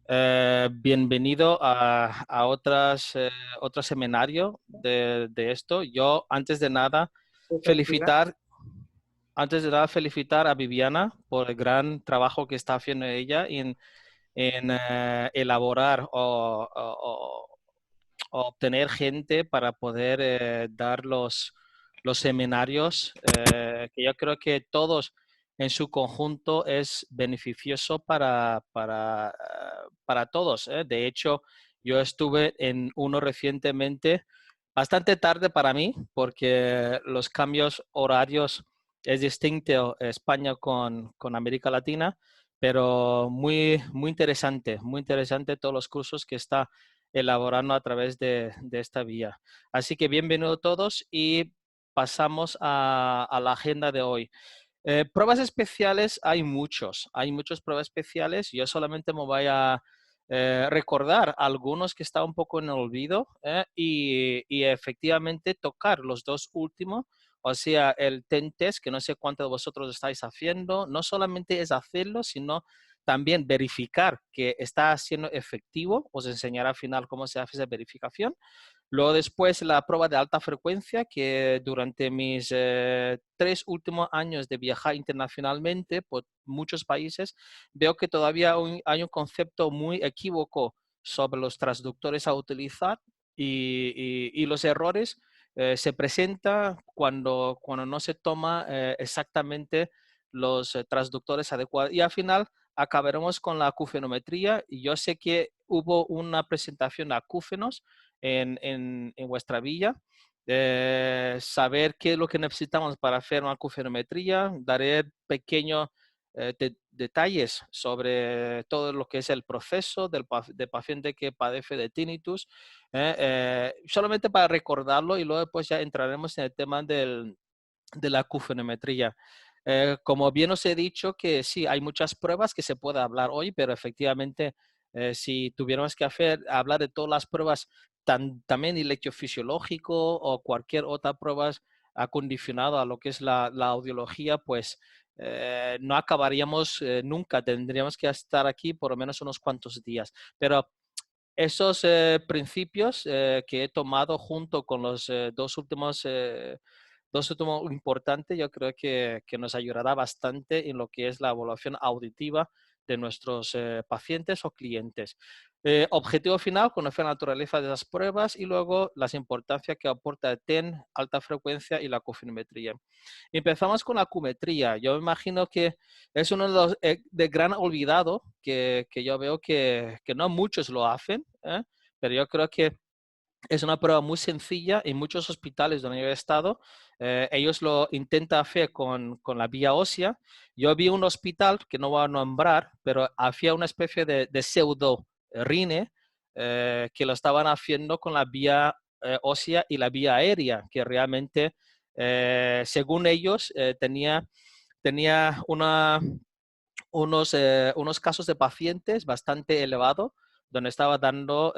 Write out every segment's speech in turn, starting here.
Bienvenido a otro seminario de esto. Yo, felicitar, antes de nada, felicitar a Viviana por el gran trabajo que está haciendo ella en elaborar o obtener gente para poder dar los seminarios, que yo creo que todos en su conjunto es beneficioso para todos. De hecho, yo estuve en uno recientemente, bastante tarde para mí, porque los cambios horarios es distinto España con América Latina, pero muy interesante todos los cursos que está elaborando a través de esta vía. Así que bienvenidos todos y pasamos a la agenda de hoy. Pruebas especiales hay muchas pruebas especiales. Yo solamente me voy a recordar algunos que están un poco en el olvido y efectivamente tocar los dos últimos, o sea, el TEN test, que no sé cuántos de vosotros estáis haciendo, no solamente es hacerlo, sino también verificar que está siendo efectivo. Os enseñaré al final cómo se hace esa verificación. Luego después la prueba de alta frecuencia, que durante mis 3 últimos años de viajar internacionalmente por muchos países, veo que todavía hay un concepto muy equívoco sobre los transductores a utilizar y los errores se presentan cuando no se toma exactamente los transductores adecuados. Y al final acabaremos con la acufenometría. Y yo sé que hubo una presentación de acúfenos en vuestra villa, saber qué es lo que necesitamos para hacer una acufenometría. Daré pequeños detalles sobre todo lo que es el proceso del paciente que padece de tinnitus, solamente para recordarlo, y luego pues ya entraremos en el tema de la acufenometría. Como bien os he dicho, que sí, hay muchas pruebas que se puede hablar hoy, pero efectivamente, si tuviéramos que hablar de todas las pruebas, también electrofisiológico o cualquier otra prueba acondicionada a lo que es la audiología, pues no acabaríamos nunca. Tendríamos que estar aquí por lo menos unos cuantos días. Pero esos principios que he tomado junto con los dos últimos importantes, yo creo que nos ayudará bastante en lo que es la evaluación auditiva de nuestros pacientes o clientes. Objetivo final, conocer la naturaleza de las pruebas y luego las importancias que aporta el TEN, alta frecuencia y la acufenometría. Empezamos con la acumetría. Yo me imagino que es uno de los de gran olvidado que yo veo que no muchos lo hacen, pero yo creo que es una prueba muy sencilla. En muchos hospitales donde yo he estado, ellos lo intentan hacer con la vía ósea. Yo vi un hospital que no voy a nombrar, pero hacía una especie de pseudo rine que lo estaban haciendo con la vía ósea y la vía aérea, que realmente, según ellos, tenía unos casos de pacientes bastante elevados, donde estaba dando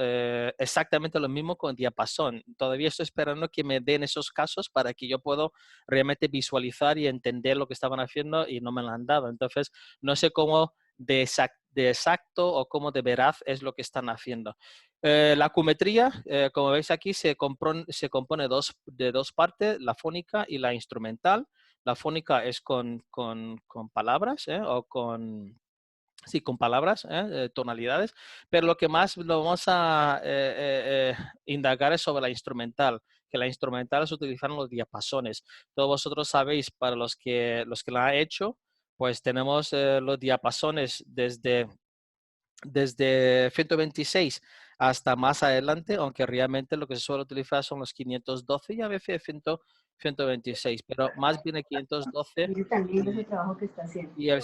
exactamente lo mismo con diapasón. Todavía estoy esperando que me den esos casos para que yo pueda realmente visualizar y entender lo que estaban haciendo, y no me lo han dado. Entonces, no sé cómo de exacto o cómo de veraz es lo que están haciendo. La acumetría, como veis aquí, se compone de dos partes, la fónica y la instrumental. La fónica es con palabras, sí, con palabras, tonalidades, pero lo que más lo vamos a indagar es sobre la instrumental, que la instrumental se utilizan los diapasones. Todos vosotros sabéis, para los que la han hecho, pues tenemos los diapasones desde 126 hasta más adelante, aunque realmente lo que se suele utilizar son los 512 y a veces 126, pero más bien el 512 Mire tan lindo ese y, trabajo que está haciendo. y el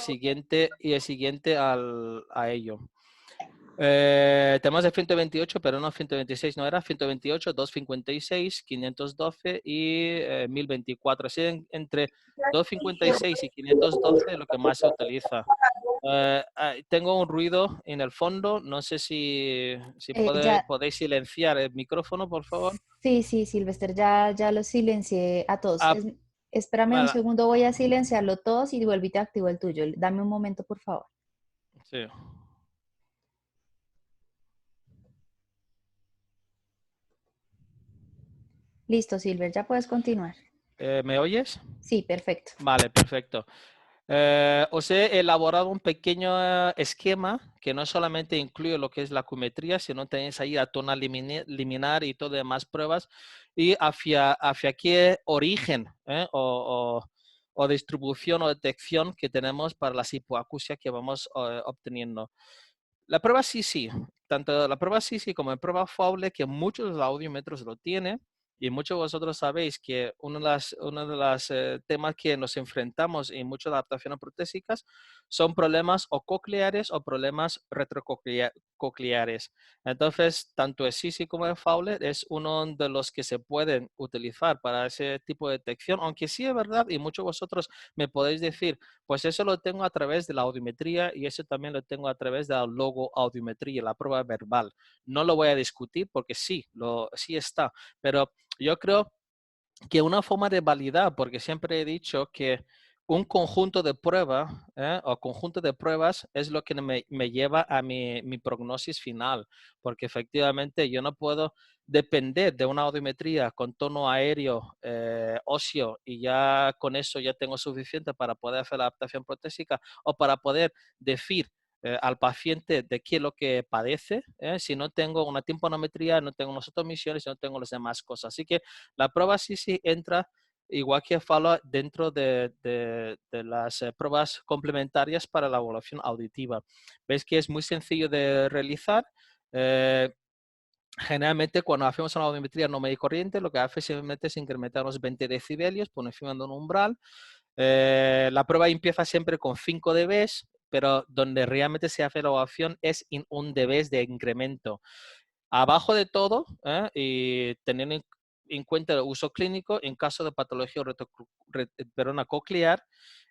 siguiente a ello. Tenemos el 128, pero no 126, no era 128, 256, 512 y 1024. Así entre 256 y 512 es lo que más se utiliza. Tengo un ruido en el fondo. No sé si Ya, podéis silenciar el micrófono, por favor. sí, sí, Silvester, ya los silencié a todos. Ah, Espérame un vale, segundo, voy a silenciarlo todos y vuelvo y te activo el tuyo. Dame un momento, por favor. sí. Listo, Silver, ya puedes continuar. ¿Me oyes? Sí, perfecto. Vale, perfecto. Os he elaborado un pequeño esquema que no solamente incluye lo que es la acumetría, sino tenéis ahí a tonal liminar y todo demás pruebas y hacia qué origen o distribución o detección que tenemos para las hipoacusia que vamos obteniendo. La prueba sí, sí. Tanto la prueba sí, sí como la prueba Fowler, que muchos de los audímetros lo tienen, y muchos de vosotros sabéis que uno de los temas que nos enfrentamos en muchas adaptaciones protésicas son problemas o cocleares o problemas retrococleares. Entonces, tanto el Sisi como el Fowler es uno de los que se pueden utilizar para ese tipo de detección, aunque sí es verdad, y muchos de vosotros me podéis decir, pues eso lo tengo a través de la audiometría y eso también lo tengo a través de la logoaudiometría, la prueba verbal. No lo voy a discutir porque sí, sí está, pero yo creo que una forma de validar, porque siempre he dicho que un conjunto de pruebas o conjunto de pruebas es lo que me lleva a mi prognosis final, porque efectivamente yo no puedo depender de una audiometría con tono aéreo óseo y ya con eso ya tengo suficiente para poder hacer la adaptación protésica o para poder decir al paciente de qué es lo que padece, si no tengo una timpanometría, no tengo unas otomisiones, no tengo las demás cosas. Así que la prueba sí entra, igual que Follow, dentro de las pruebas complementarias para la evaluación auditiva. Ves que es muy sencillo de realizar. Generalmente cuando hacemos una audiometría no media corriente, lo que hace simplemente es incrementar los 20 decibelios por encima de un umbral. La prueba empieza siempre con 5 dB, pero donde realmente se hace la evaluación es en 1 dB de incremento. Abajo de todo, y teniendo en cuenta el uso clínico, en caso de patología coclear,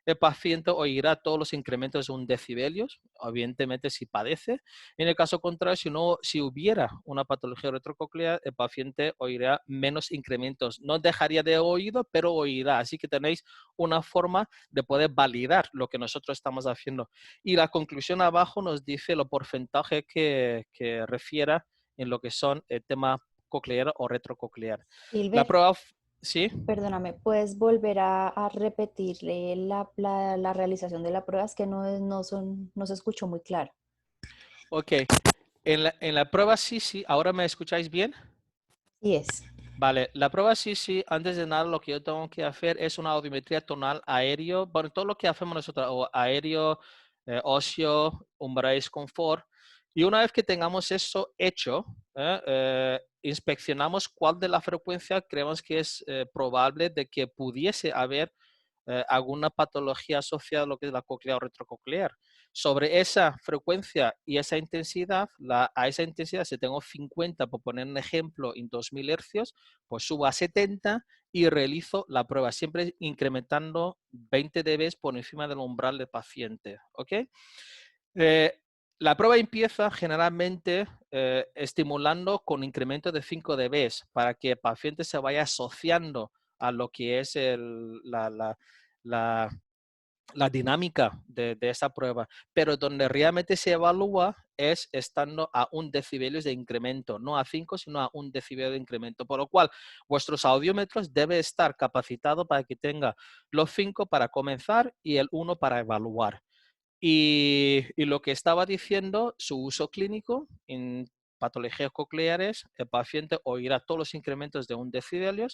el paciente oirá todos los incrementos de 1 decibelios, evidentemente si padece. En el caso contrario, si hubiera una patología retrococlear, el paciente oirá menos incrementos. No dejaría de oído, pero oirá. Así que tenéis una forma de poder validar lo que nosotros estamos haciendo. Y la conclusión abajo nos dice los porcentajes que refiera en lo que son el tema coclear o retrococlear. La Silver, prueba, sí, perdóname, ¿puedes volver a repetirle la realización de la prueba? Es que no se escuchó muy claro. ok. En la prueba sí, sí, ¿ahora me escucháis bien? Sí es. Vale, la prueba sí, sí, antes de nada lo que yo tengo que hacer es una audiometría tonal aéreo, bueno, todo lo que hacemos nosotros, o aéreo, óseo, umbrales, confort, y una vez que tengamos eso hecho, inspeccionamos cuál de la frecuencia creemos que es probable de que pudiese haber alguna patología asociada a lo que es la coclea o retrococlear. Sobre esa frecuencia y esa intensidad, a esa intensidad, si tengo 50, por poner un ejemplo, en 2000 hercios, pues subo a 70 y realizo la prueba, siempre incrementando 20 dB por encima del umbral del paciente. ¿Ok? Eh, la prueba empieza generalmente estimulando con incremento de 5 dB para que el paciente se vaya asociando a lo que es la, la dinámica de esa prueba, pero donde realmente se evalúa es estando a 1 decibelio de incremento, no a 5, sino a 1 decibelio de incremento, por lo cual vuestros audiómetros deben estar capacitados para que tenga los 5 para comenzar y el 1 para evaluar. Y lo que estaba diciendo, su uso clínico en patologías cocleares, el paciente oirá todos los incrementos de 1 decibelio.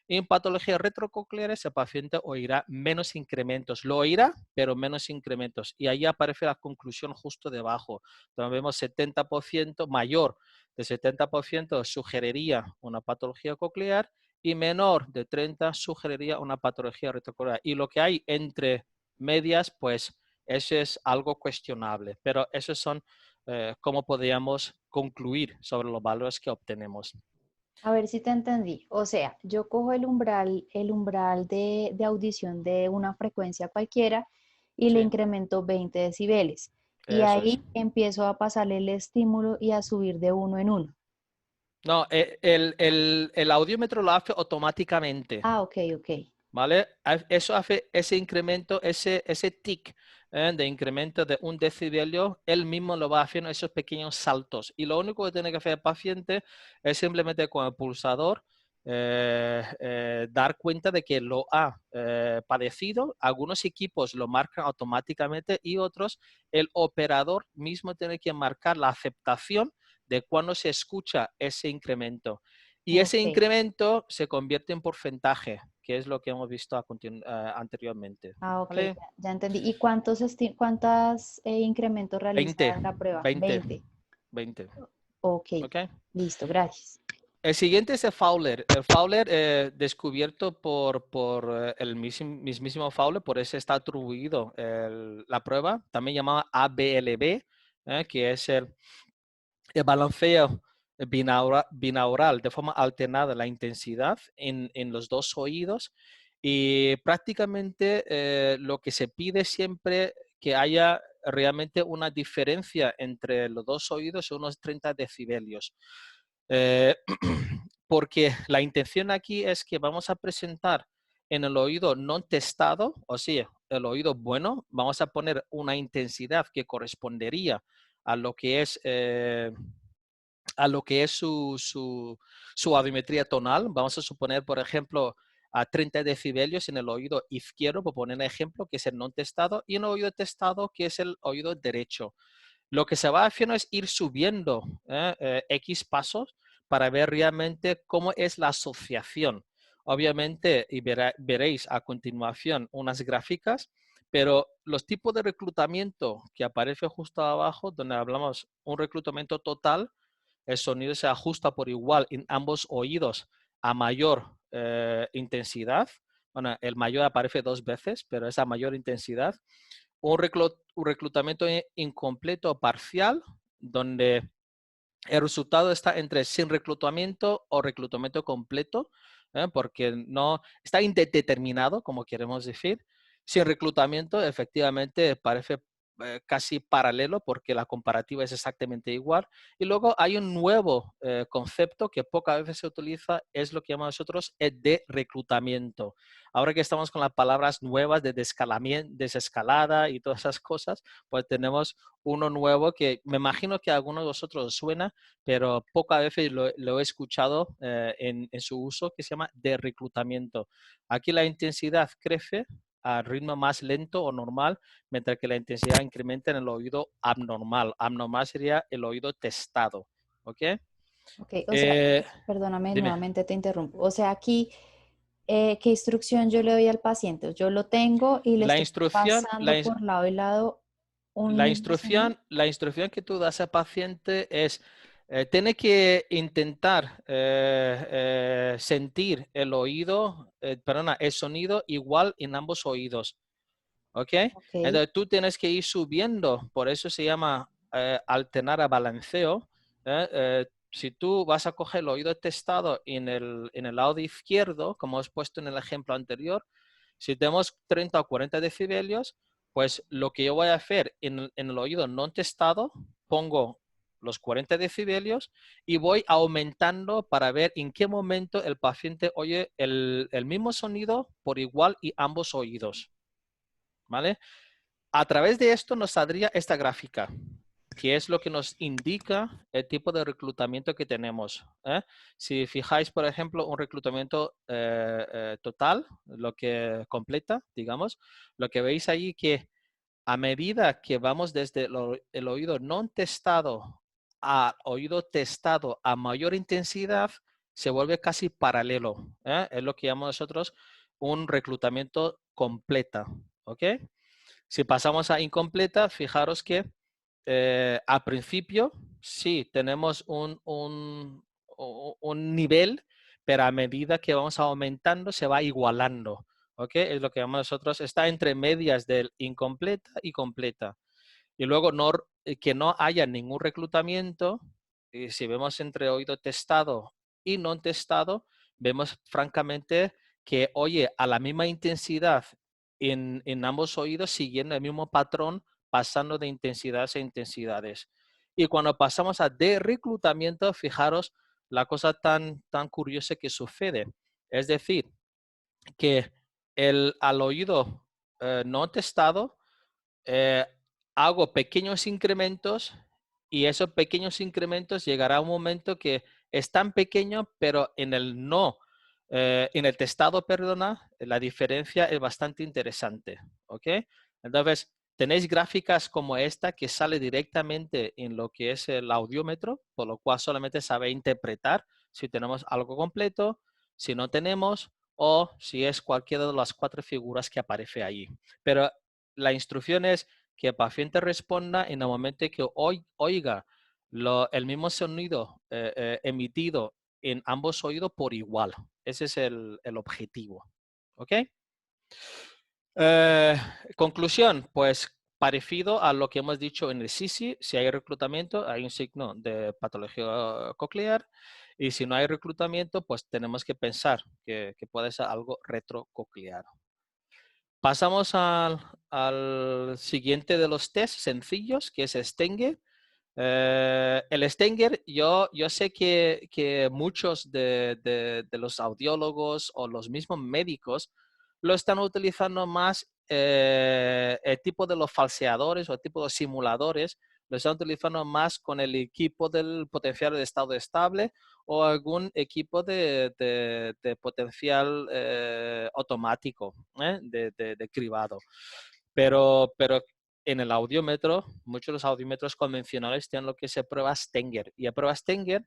Y en patologías retrococleares, el paciente oirá menos incrementos. Lo oirá, pero menos incrementos. Y ahí aparece la conclusión justo debajo. Donde vemos 70% mayor de 70% sugeriría una patología coclear y menor de 30 sugeriría una patología retrococlear. Y lo que hay entre medias, pues eso es algo cuestionable, pero esos son cómo podríamos concluir sobre los valores que obtenemos. A ver si te entendí. O sea, yo cojo el umbral de audición de una frecuencia cualquiera y le Sí, incremento 20 decibeles. Y eso es. ahí empiezo a pasarle el estímulo y a subir de uno en uno. No, el audiómetro lo hace automáticamente, Ah, ok, ok. ¿vale? Eso hace ese incremento, ese tic de incremento de 1 decibelio, él mismo lo va haciendo esos pequeños saltos. Y lo único que tiene que hacer el paciente es simplemente con el pulsador dar cuenta de que lo ha padecido. Algunos equipos lo marcan automáticamente y otros el operador mismo tiene que marcar la aceptación de cuando se escucha ese incremento. Y ese Ok. incremento se convierte en porcentaje, que es lo que hemos visto anteriormente. Ah, ok, ¿Vale? ya entendí. ¿Y cuántos incrementos realiza 20, la prueba? 20, 20. 20. Ok, ¿Ok? listo, gracias. El siguiente es el Fowler. El Fowler, descubierto por el mismísimo Fowler, por eso está atribuido la prueba, también llamada ABLB, que es el balanceo binaural de forma alternada la intensidad en los dos oídos. Y prácticamente lo que se pide siempre que haya realmente una diferencia entre los dos oídos, unos 30 decibelios. Eh, porque la intención aquí es que vamos a presentar en el oído no testado, o sea, el oído bueno, vamos a poner una intensidad que correspondería a lo que es, su audiometría tonal. Vamos a suponer, por ejemplo, a 30 decibelios en el oído izquierdo, por poner un ejemplo, que es el no testado, y en el oído testado, que es el oído derecho. Lo que se va haciendo es ir subiendo X pasos para ver realmente cómo es la asociación. Obviamente, y veréis a continuación unas gráficas, pero los tipos de reclutamiento que aparece justo abajo, donde hablamos un reclutamiento total, el sonido se ajusta por igual en ambos oídos a mayor intensidad. Bueno, el mayor aparece 2 veces, pero es a mayor intensidad. Un reclutamiento incompleto o parcial, donde el resultado está entre sin reclutamiento o reclutamiento completo, porque no está indeterminado, como queremos decir. Sin reclutamiento, efectivamente, parece casi paralelo porque la comparativa es exactamente igual. Y luego hay un nuevo concepto que pocas veces se utiliza, es lo que llamamos nosotros el de reclutamiento. Ahora que estamos con las palabras nuevas de desescalada y todas esas cosas, pues tenemos uno nuevo que me imagino que a algunos de vosotros os suena, pero pocas veces lo he escuchado en su uso, que se llama de reclutamiento. Aquí la intensidad crece a ritmo más lento o normal, mientras que la intensidad incrementa en el oído abnormal. Abnormal sería el oído testado. ¿Ok? Ok, o sea, Eh, perdóname, dime. nuevamente te interrumpo. O sea, aquí, ¿qué instrucción yo le doy al paciente? Yo lo tengo y le La estoy instrucción, pasando por lado y lado un mismo sonido. La instrucción que tú das al paciente es, tiene que intentar sentir el oído, perdona, el sonido igual en ambos oídos. ¿Ok? Ok, Entonces tú tienes que ir subiendo, por eso se llama alternar a balanceo. Si tú vas a coger el oído testado en el lado izquierdo, como os he puesto en el ejemplo anterior, si tenemos 30 o 40 decibelios, pues lo que yo voy a hacer en el oído no testado, pongo los 40 decibelios y voy aumentando para ver en qué momento el paciente oye el mismo sonido por igual y ambos oídos. ¿Vale? A través de esto nos saldría esta gráfica, que es lo que nos indica el tipo de reclutamiento que tenemos. Si fijáis, por ejemplo, un reclutamiento total, lo que completa, digamos, lo que veis ahí que a medida que vamos desde el oído no testado a oído testado a mayor intensidad, se vuelve casi paralelo. Es lo que llamamos nosotros un reclutamiento completa. ¿Ok? Si pasamos a incompleta, fijaros que al principio sí tenemos un nivel, pero a medida que vamos aumentando se va igualando. ¿Ok? Es lo que llamamos nosotros, está entre medias del incompleta y completa. Y luego que no haya ningún reclutamiento, y si vemos entre oído testado y no testado, vemos francamente que oye a la misma intensidad en ambos oídos, siguiendo el mismo patrón, pasando de intensidades a intensidades. Y cuando pasamos a de reclutamiento, fijaros la cosa tan curiosa que sucede. Es decir, que al oído no testado, eh, hago pequeños incrementos y esos pequeños incrementos llegará a un momento que es tan pequeño, pero en el no En el testado, perdona, la diferencia es bastante interesante. ¿Ok? Entonces, tenéis gráficas como esta que sale directamente en lo que es el audiómetro, por lo cual solamente sabe interpretar si tenemos algo completo, si no tenemos o si es cualquiera de las 4 figuras que aparece ahí. Pero la instrucción es que el paciente responda en el momento que oiga el mismo sonido emitido en ambos oídos por igual. Ese es el objetivo. ¿Ok? Conclusión, pues parecido a lo que hemos dicho en el SISI, si hay reclutamiento, hay un signo de patología coclear, y si no hay reclutamiento, pues tenemos que pensar que puede ser algo retrococlear. Pasamos al siguiente de los test sencillos, que es Stenger. El Stenger, yo sé que muchos de los audiólogos o los mismos médicos lo están utilizando más, el tipo de los falseadores o el tipo de simuladores, lo están utilizando más con el equipo del potencial de estado estable o algún equipo de potencial automático, de cribado. Pero en el audiómetro, muchos de los audiómetros convencionales tienen lo que se prueba Stenger. Y a prueba Stenger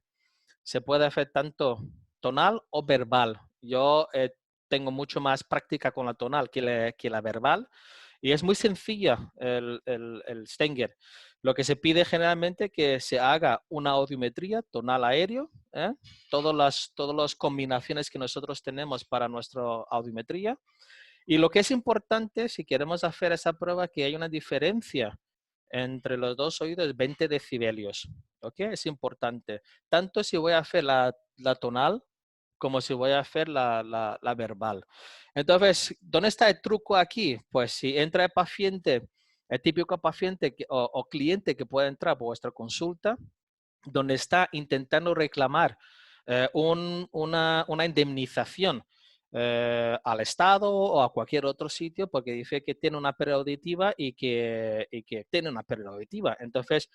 se puede hacer tanto tonal o verbal. Yo tengo mucho más práctica con la tonal que la verbal. Y es muy sencilla el Stenger. Lo que se pide generalmente es que se haga una audiometría tonal aéreo. Todas las combinaciones que nosotros tenemos para nuestra audiometría. Y lo que es importante, si queremos hacer esa prueba, que hay una diferencia entre los dos oídos, es 20 decibelios. ¿Ok? Es importante. Tanto si voy a hacer la tonal como si voy a hacer la verbal. Entonces, ¿dónde está el truco aquí? Pues si entra el paciente, el típico paciente o cliente que puede entrar por vuestra consulta, donde está intentando reclamar una indemnización al Estado o a cualquier otro sitio porque dice que tiene una pérdida auditiva y que tiene una pérdida auditiva. Entonces,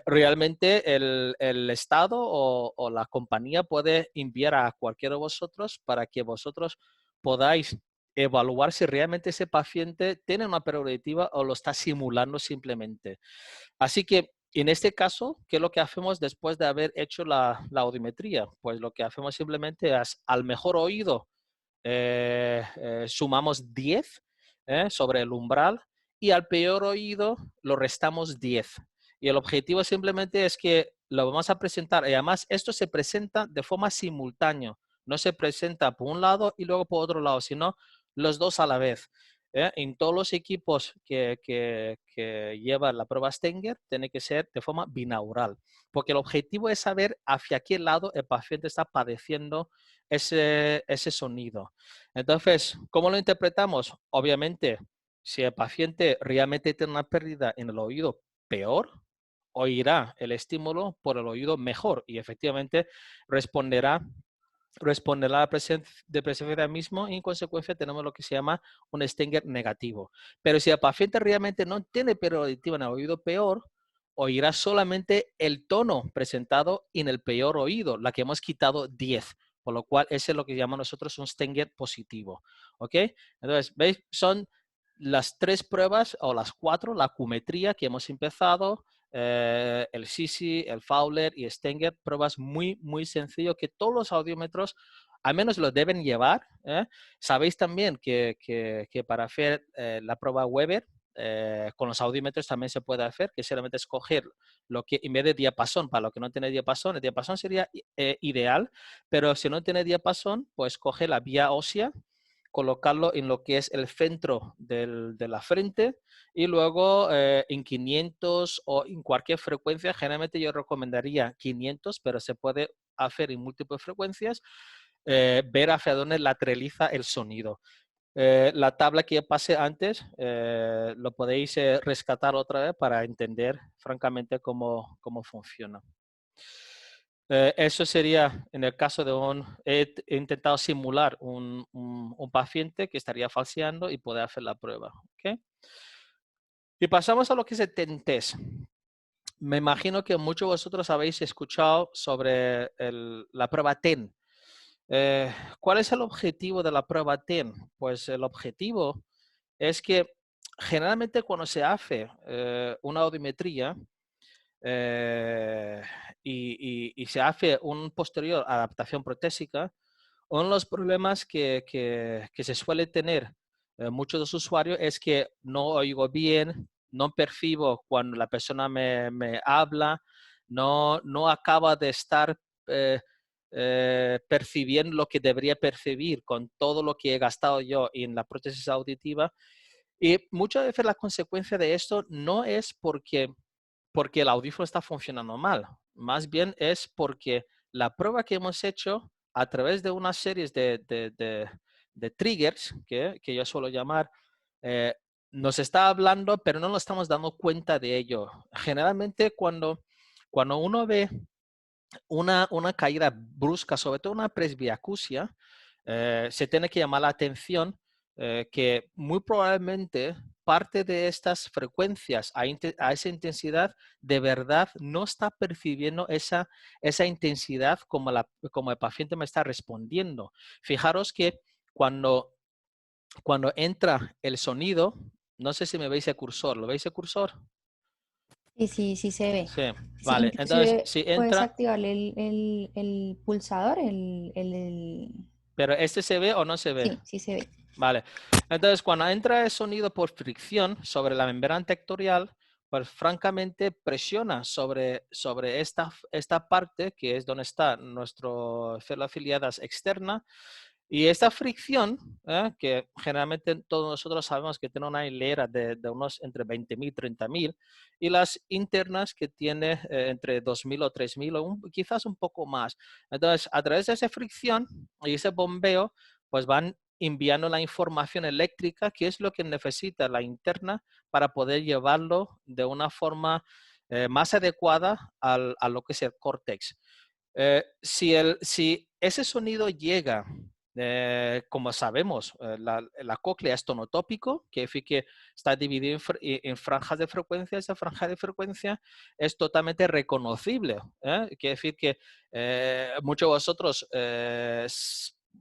realmente el Estado o la compañía puede enviar a cualquiera de vosotros para que vosotros podáis evaluar si realmente ese paciente tiene una pérdida auditiva o lo está simulando simplemente. Así que en este caso, ¿qué es lo que hacemos después de haber hecho la audiometría? Pues lo que hacemos simplemente es al mejor oído sumamos 10 sobre el umbral y al peor oído lo restamos 10. Y el objetivo simplemente es que lo vamos a presentar. Y además, esto se presenta de forma simultánea. No se presenta por un lado y luego por otro lado, sino los dos a la vez. En todos los equipos que llevan la prueba Stenger, tiene que ser de forma binaural. Porque el objetivo es saber hacia qué lado el paciente está padeciendo ese sonido. Entonces, ¿cómo lo interpretamos? Obviamente, si el paciente realmente tiene una pérdida en el oído peor, oirá el estímulo por el oído mejor y efectivamente responderá a la presencia mismo y en consecuencia tenemos lo que se llama un Stenger negativo. Pero si el paciente realmente no tiene pérdida auditiva en el oído peor, oirá solamente el tono presentado en el peor oído, la que hemos quitado 10. Por lo cual, ese es lo que llamamos nosotros un Stenger positivo. ¿Ok? Entonces, ¿veis? Son las 3 pruebas o las 4, la acumetría que hemos empezado, el SISI, el Fowler y Stenger, pruebas muy, muy sencillo que todos los audiómetros al menos lo deben llevar. Sabéis también que para hacer la prueba Weber, con los audímetros también se puede hacer, que solamente escoger lo que en vez de diapasón, para lo que no tiene diapasón, el diapasón sería ideal, pero si no tiene diapasón, pues coge la vía ósea, colocarlo en lo que es el centro de la frente y luego en 500 o en cualquier frecuencia, generalmente yo recomendaría 500, pero se puede hacer en múltiples frecuencias, ver hacia dónde lateraliza el sonido. La tabla que pasé antes lo podéis rescatar otra vez para entender francamente cómo funciona. Eso sería en el caso de he intentado simular un paciente que estaría falseando y poder hacer la prueba. ¿Okay? Y pasamos a lo que es el test. Me imagino que muchos de vosotros habéis escuchado sobre la prueba TEN. ¿Cuál es el objetivo de la prueba TEN? Pues el objetivo es que generalmente cuando se hace una audiometría eh, y se hace un posterior adaptación protésica, uno de los problemas que se suele tener muchos de los usuarios es que no oigo bien, no percibo cuando la persona me habla, no acaba de estar eh, percibiendo lo que debería percibir con todo lo que he gastado yo en la prótesis auditiva. Y muchas veces la consecuencia de esto no es porque el audífono está funcionando mal, más bien es porque la prueba que hemos hecho a través de una serie de triggers, que yo suelo llamar, eh, nos está hablando, pero no nos estamos dando cuenta de ello. Generalmente cuando uno ve una caída brusca, sobre todo una presbiacusia, se tiene que llamar la atención que muy probablemente parte de estas frecuencias a esa intensidad de verdad no está percibiendo esa intensidad como el paciente me está respondiendo. Fijaros que cuando, cuando entra el sonido, no sé si me veis el cursor, ¿lo veis el cursor? Sí, sí, sí se ve. Sí, Sí, vale. Entonces, inclusive si puedes entra, activar el pulsador, pero ¿este se ve o no se ve? Sí, sí se ve. Vale. Entonces, cuando entra el sonido por fricción sobre la membrana tectorial, pues francamente presiona sobre esta parte que es donde está nuestro célula afiliadas externa. Y esta fricción, que generalmente todos nosotros sabemos que tiene una hilera de unos entre 20.000 y 30.000, y las internas que tiene entre 2.000 o 3.000, o quizás un poco más. Entonces, a través de esa fricción y ese bombeo, pues van enviando la información eléctrica, que es lo que necesita la interna para poder llevarlo de una forma más adecuada a lo que es el córtex. Si ese sonido llega, como sabemos, la cóclea es tonotópico, que es que está dividido en franjas de frecuencia. Esa franja de frecuencia es totalmente reconocible. Quiere decir que muchos de vosotros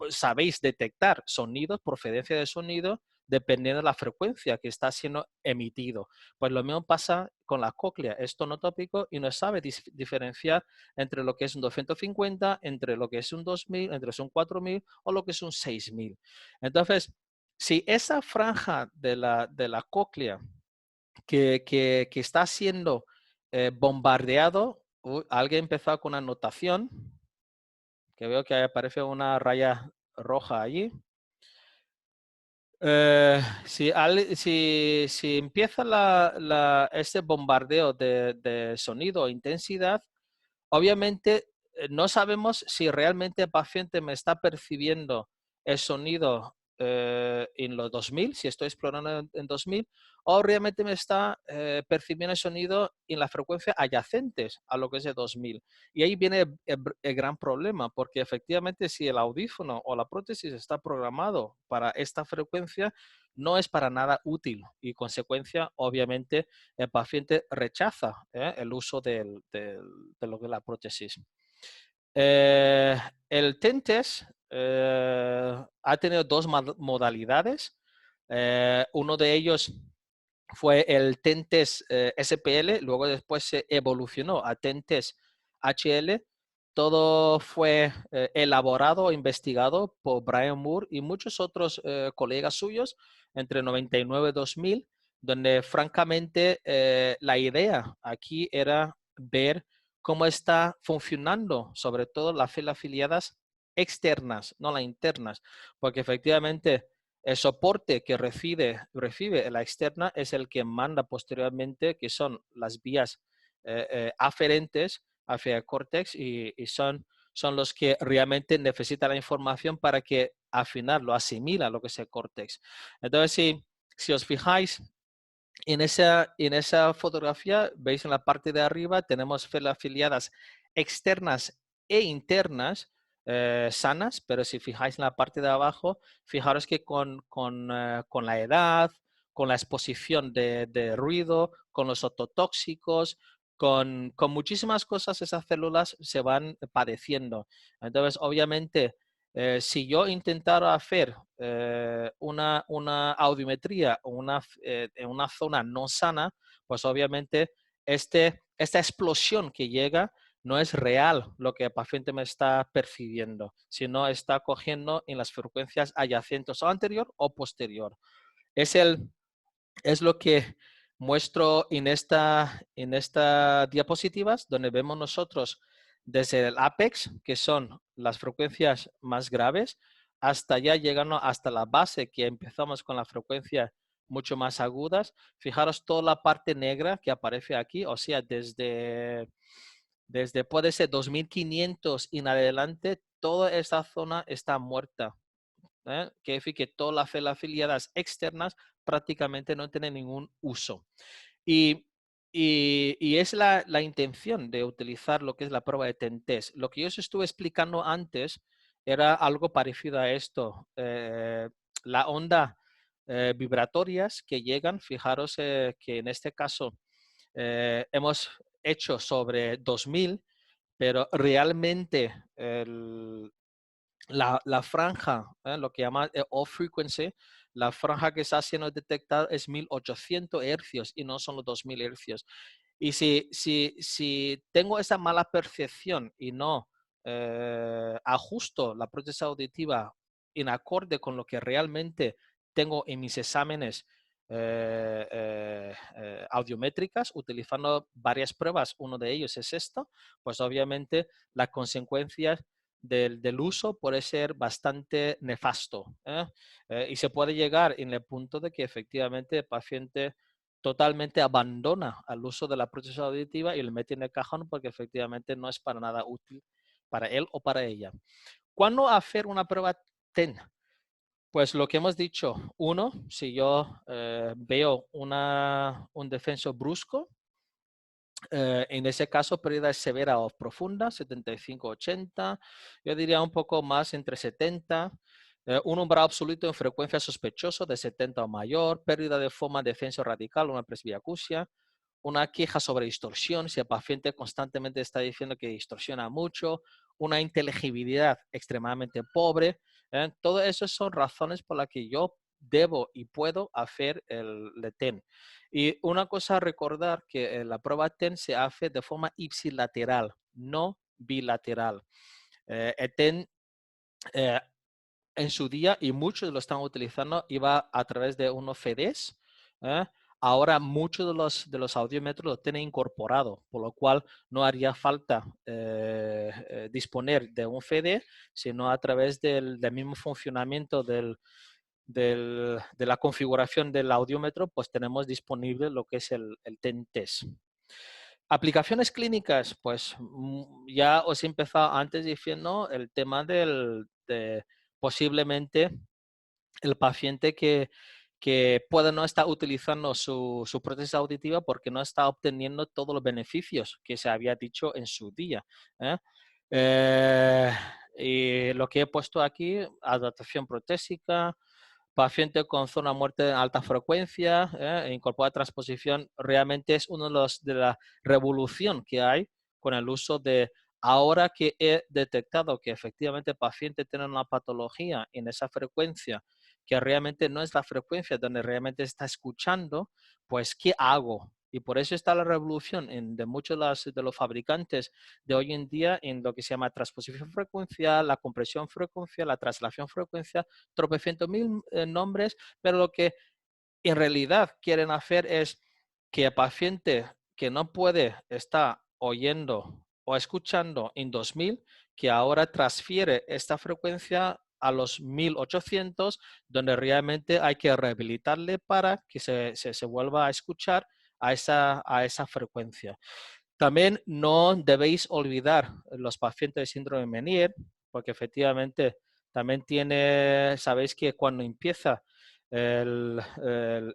sabéis detectar sonidos, procedencia de sonido, dependiendo de la frecuencia que está siendo emitido. Pues lo mismo pasa con la cóclea, es tonotópico y no sabe diferenciar entre lo que es un 250, entre lo que es un 2000, entre lo que es un 4000 o lo que es un 6000. Entonces, si esa franja de la cóclea que está siendo bombardeado, alguien ha empezado con una anotación, que veo que aparece una raya roja allí. Si empieza este bombardeo de sonido o intensidad, obviamente no sabemos si realmente el paciente me está percibiendo el sonido en los 2000, si estoy explorando en 2000, o realmente me está percibiendo el sonido en las frecuencias adyacentes a lo que es el 2000. Y ahí viene el gran problema, porque efectivamente si el audífono o la prótesis está programado para esta frecuencia, no es para nada útil y consecuencia, obviamente, el paciente rechaza el uso de lo que es la prótesis. El TENTES ha tenido dos modalidades. Uno de ellos fue el TENTES SPL, luego después se evolucionó a TENTES HL. Todo fue elaborado e investigado por Brian Moore y muchos otros colegas suyos entre 99 y 2000, donde francamente la idea aquí era ver cómo está funcionando, sobre todo las filas afiliadas externas, no las internas, porque efectivamente el soporte que recibe la externa es el que manda posteriormente, que son las vías aferentes hacia el córtex y son los que realmente necesitan la información para que al final lo asimila lo que es el córtex. Entonces, si os fijáis, en esa fotografía, veis en la parte de arriba, tenemos afiliadas externas e internas sanas, pero si fijáis en la parte de abajo, fijaros que con la edad, con la exposición de ruido, con los ototóxicos, con muchísimas cosas, esas células se van padeciendo. Entonces, obviamente, Si yo intentara hacer una audiometría en una zona no sana, pues obviamente esta explosión que llega no es real lo que el paciente me está percibiendo, sino está cogiendo en las frecuencias adyacentes o anterior o posterior. Es, es lo que muestro en esta diapositivas, donde vemos nosotros desde el apex, que son las frecuencias más graves, hasta ya llegando hasta la base, que empezamos con las frecuencias mucho más agudas. Fijaros toda la parte negra que aparece aquí, o sea, desde puede ser 2500 en adelante, toda esta zona está muerta. Que decir que todas las afiliadas externas prácticamente no tienen ningún uso. Y, y es la intención de utilizar lo que es la prueba de TEN-TESS. Lo que yo os estuve explicando antes era algo parecido a esto. La onda vibratorias que llegan, fijaros que en este caso hemos hecho sobre 2000, pero realmente la franja, lo que llama off frequency, la franja que está siendo detectada es 1800 hercios y no son los 2000 hercios. Y si tengo esa mala percepción y no ajusto la prótesis auditiva en acorde con lo que realmente tengo en mis exámenes audiométricas, utilizando varias pruebas, uno de ellos es esto, pues obviamente las consecuencias del uso puede ser bastante nefasto. Y se puede llegar en el punto de que efectivamente el paciente totalmente abandona el uso de la prótesis auditiva y le mete en el cajón porque efectivamente no es para nada útil para él o para ella. ¿Cuándo hacer una prueba TEN? Pues lo que hemos dicho, uno, si yo veo un descenso brusco, en ese caso, pérdida severa o profunda, 75-80. Yo diría un poco más entre 70. Un umbral absoluto en frecuencia sospechoso de 70 o mayor. Pérdida de forma de descenso radical, una presbiacusia. Una queja sobre distorsión, si el paciente constantemente está diciendo que distorsiona mucho. Una inteligibilidad extremadamente pobre. Todo eso son razones por las que yo debo y puedo hacer el TEN. Y una cosa a recordar que la prueba TEN se hace de forma ipsilateral, no bilateral. El TEN en su día, y muchos lo están utilizando, iba a través de unos FEDs. Ahora muchos de los audiómetros lo tienen incorporado, por lo cual no haría falta disponer de un FED, sino a través del mismo funcionamiento de la configuración del audiómetro, pues tenemos disponible lo que es el TEN-TESS. Aplicaciones clínicas, pues ya os he empezado antes diciendo el tema de posiblemente el paciente que puede no estar utilizando su prótesis auditiva porque no está obteniendo todos los beneficios que se había dicho en su día. Y lo que he puesto aquí, adaptación protésica, paciente con zona muerte de alta frecuencia, incorporar transposición, realmente es uno de la revolución que hay con el uso de, ahora que he detectado que efectivamente el paciente tiene una patología en esa frecuencia, que realmente no es la frecuencia donde realmente está escuchando, pues ¿qué hago? Y por eso está la revolución de muchos de los fabricantes de hoy en día en lo que se llama transposición frecuencial, la compresión frecuencial, la traslación frecuencial, tropecientos mil nombres, pero lo que en realidad quieren hacer es que el paciente que no puede estar oyendo o escuchando en 2000, que ahora transfiere esta frecuencia a los 1800, donde realmente hay que rehabilitarle para que se vuelva a escuchar a esa frecuencia. También no debéis olvidar los pacientes de síndrome de Meniere, porque efectivamente también sabéis que cuando empieza el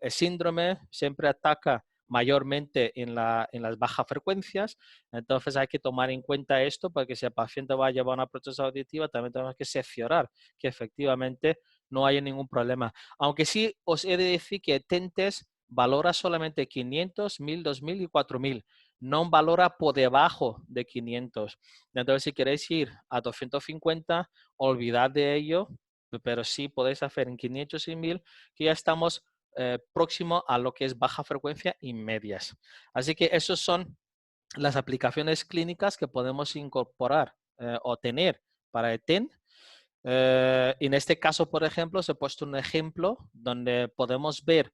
síndrome siempre ataca mayormente en las bajas frecuencias, entonces hay que tomar en cuenta esto porque si el paciente va a llevar una prótesis auditiva también tenemos que cerciorar que efectivamente no haya ningún problema. Aunque sí os he de decir que TEN-TESS valora solamente 500, 1000, 2000 y 4000. no valora por debajo de 500. Entonces, si queréis ir a 250, olvidad de ello, pero sí podéis hacer en 500 y 1000, que ya estamos próximo a lo que es baja frecuencia y medias. Así que esos son las aplicaciones clínicas que podemos incorporar o tener para el TEN. En este caso, por ejemplo, os he puesto un ejemplo donde podemos ver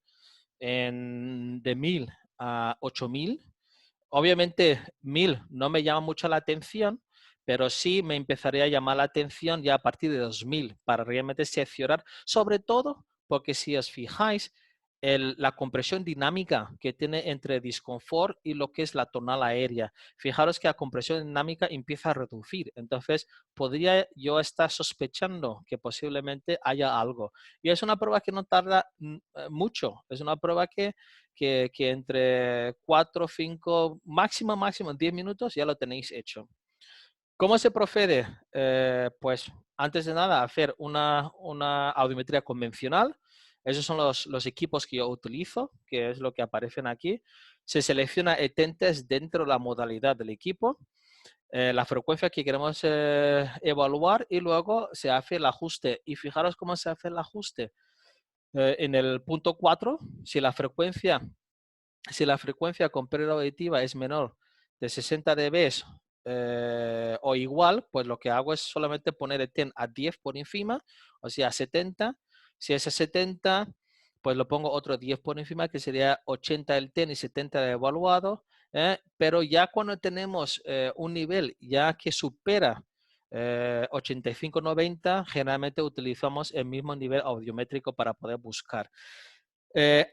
de 1000 a 8000. Obviamente 1000 no me llama mucho la atención, pero sí me empezaría a llamar la atención ya a partir de 2000 para realmente seleccionar, sobre todo porque si os fijáis, la compresión dinámica que tiene entre disconfort y lo que es la tonal aérea. Fijaros que la compresión dinámica empieza a reducir. Entonces, podría yo estar sospechando que posiblemente haya algo. Y es una prueba que no tarda mucho. Es una prueba que entre 4, 5, máximo 10 minutos ya lo tenéis hecho. ¿Cómo se procede? Pues antes de nada, hacer una audiometría convencional. Esos son los equipos que yo utilizo, que es lo que aparecen aquí. Se selecciona el test dentro de la modalidad del equipo, la frecuencia que queremos evaluar y luego se hace el ajuste. Y fijaros cómo se hace el ajuste. En el punto 4, si la frecuencia con pérdida auditiva es menor de 60 dB o igual, pues lo que hago es solamente poner el TEN a 10 por encima, o sea, 70. Si es a 70, pues lo pongo otro 10 por encima, que sería 80 el TEN y 70 de evaluado. Pero ya cuando tenemos un nivel ya que supera 85-90, generalmente utilizamos el mismo nivel audiométrico para poder buscar.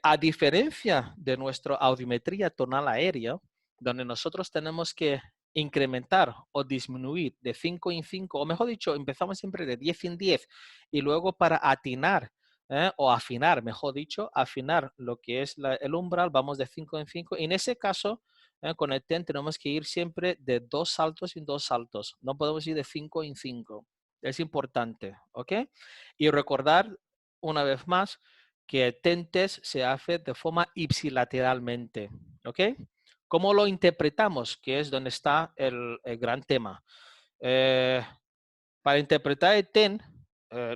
A diferencia de nuestra audiometría tonal aérea, donde nosotros tenemos que incrementar o disminuir de 5 en 5, o mejor dicho, empezamos siempre de 10 en 10, y luego para atinar o afinar, mejor dicho, afinar lo que es el umbral, vamos de 5 en 5. En ese caso, con el TEN tenemos que ir siempre de 2 saltos en 2 saltos. No podemos ir de 5 en 5. Es importante, ¿ok? Y recordar una vez más que el TEN test se hace de forma ipsilateralmente, ¿ok? ¿Cómo lo interpretamos? Que es donde está el gran tema. Para interpretar el TEN,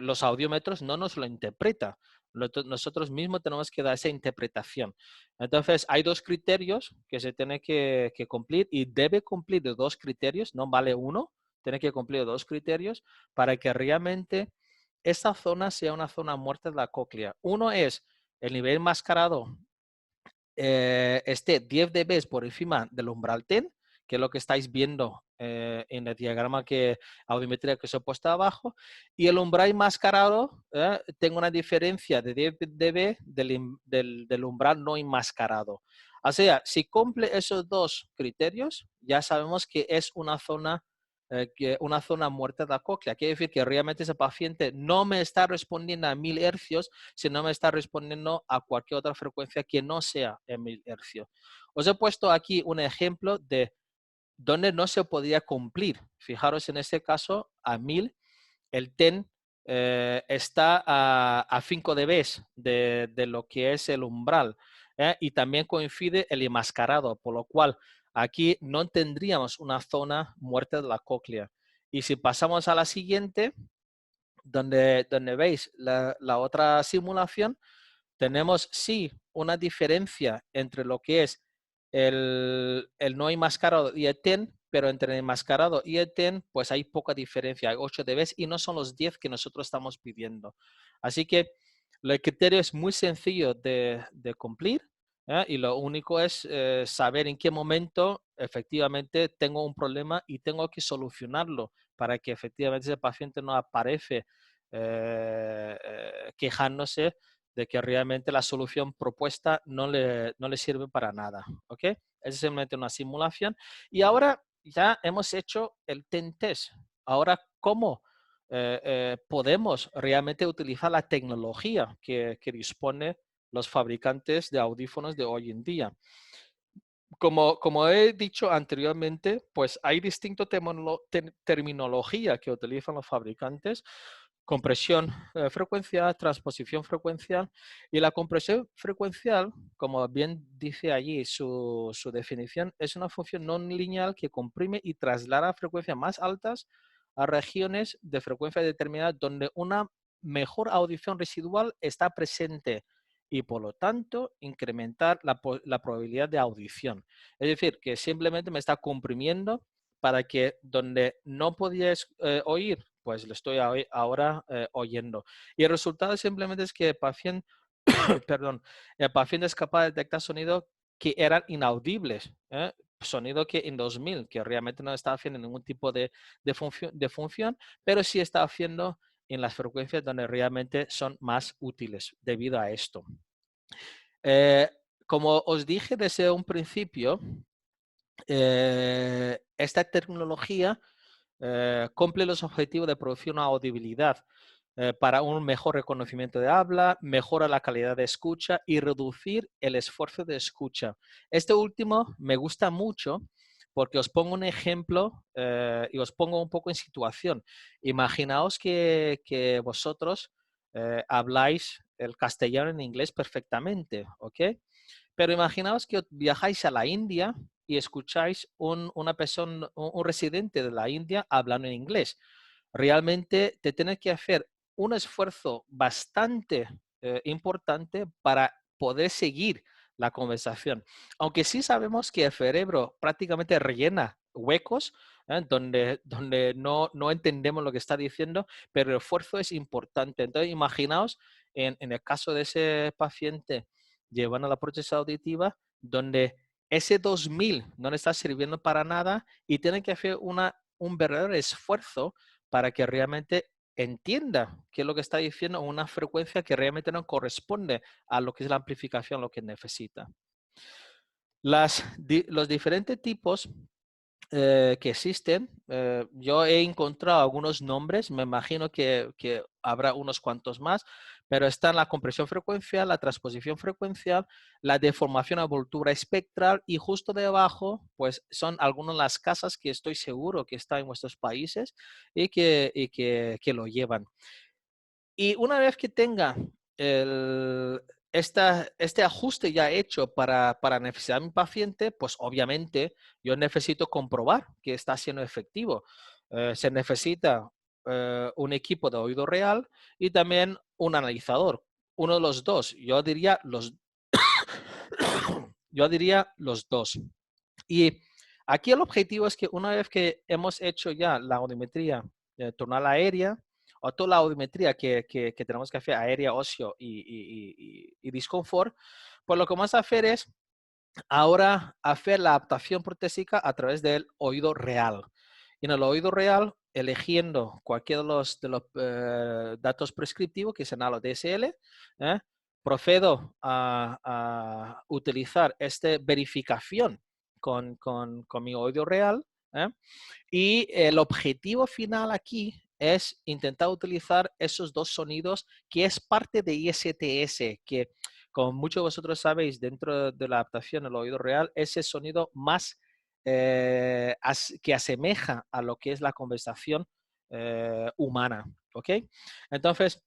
los audiómetros no nos lo interpreta. Nosotros mismos tenemos que dar esa interpretación. Entonces, hay dos criterios que se tiene que cumplir y debe cumplir de dos criterios, no vale uno, tiene que cumplir dos criterios para que realmente esta zona sea una zona muerta de la cóclea. Uno es el nivel enmascarado esté 10 dB por encima del umbral TEN, que es lo que estáis viendo en el diagrama audiometría que os he puesto abajo, y el umbral enmascarado tengo una diferencia de 10 dB del umbral no enmascarado. O sea, si cumple esos dos criterios, ya sabemos que es una zona muerta de la cóclea. Quiere decir que realmente ese paciente no me está respondiendo a 1000 hercios, sino me está respondiendo a cualquier otra frecuencia que no sea en 1000 hercios. Os he puesto aquí un ejemplo de donde no se podía cumplir. Fijaros en este caso, a 1000, el TEN está a 5 dB de lo que es el umbral. Y también coincide el enmascarado, por lo cual aquí no tendríamos una zona muerta de la cóclea. Y si pasamos a la siguiente, donde veis la otra simulación, tenemos sí una diferencia entre lo que es el no enmascarado y el TEN, pero entre el enmascarado y el TEN, pues hay poca diferencia, hay 8 dB y no son los 10 que nosotros estamos pidiendo. Así que el criterio es muy sencillo de cumplir y lo único es saber en qué momento efectivamente tengo un problema y tengo que solucionarlo para que efectivamente ese paciente no aparece quejándose de que realmente la solución propuesta no le sirve para nada. ¿Ok? Es simplemente una simulación. Y ahora ya hemos hecho el TEN test. Ahora, ¿cómo podemos realmente utilizar la tecnología que dispone los fabricantes de audífonos de hoy en día? Como he dicho anteriormente, pues hay distinta terminología que utilizan los fabricantes. compresión frecuencial, transposición frecuencial. Y la compresión frecuencial, como bien dice allí su definición, es una función no lineal que comprime y traslada frecuencias más altas a regiones de frecuencia determinadas donde una mejor audición residual está presente y por lo tanto incrementar la probabilidad de audición. Es decir, que simplemente me está comprimiendo para que donde no podías oír, pues lo estoy ahora oyendo. Y el resultado simplemente es que el paciente, perdón, el paciente es capaz de detectar sonidos que eran inaudibles, sonido que en 2000, que realmente no está haciendo ningún tipo de función, pero sí está haciendo en las frecuencias donde realmente son más útiles debido a esto. Eh, como os dije desde un principio, esta tecnología cumple los objetivos de producir una audibilidad para un mejor reconocimiento de habla, mejora la calidad de escucha y reducir el esfuerzo de escucha. Este último me gusta mucho porque os pongo un ejemplo y os pongo un poco en situación. Imaginaos que vosotros habláis el castellano en inglés perfectamente, ¿ok? Pero imaginaos que viajáis a la India y escucháis una persona, un residente de la India hablando en inglés. Realmente te tienes que hacer un esfuerzo bastante importante para poder seguir la conversación. Aunque sí sabemos que el cerebro prácticamente rellena huecos donde no entendemos lo que está diciendo, pero el esfuerzo es importante. Entonces, imaginaos en el caso de ese paciente llevando la prótesis auditiva, donde ese 2000 no le está sirviendo para nada y tienen que hacer un verdadero esfuerzo para que realmente entienda qué es lo que está diciendo en una frecuencia que realmente no corresponde a lo que es la amplificación, lo que necesita. Los diferentes tipos que existen, yo he encontrado algunos nombres, me imagino que habrá unos cuantos más, pero están la compresión frecuencial, la transposición frecuencial, la deformación a voltura espectral y justo debajo pues son algunas de las casas que estoy seguro que están en vuestros países y que lo llevan. Y una vez que tenga el, este ajuste ya hecho para necesidad de mi paciente, pues obviamente yo necesito comprobar que está siendo efectivo. Se necesita un equipo de oído real y también un analizador. Uno de los dos. Yo diría los dos. Y aquí el objetivo es que una vez que hemos hecho ya la audiometría tonal aérea, o toda la audiometría que tenemos que hacer aérea, óseo y disconfort, pues lo que vamos a hacer es ahora hacer la adaptación protésica a través del oído real. Y en el oído real, eligiendo cualquiera de los datos prescriptivos, que serán los DSL, procedo a utilizar esta verificación con mi oído real. Y el objetivo final aquí es intentar utilizar esos dos sonidos que es parte de ISTS, que como muchos de vosotros sabéis, dentro de la adaptación del oído real, ese sonido más que asemeja a lo que es la conversación humana. ¿Ok? Entonces,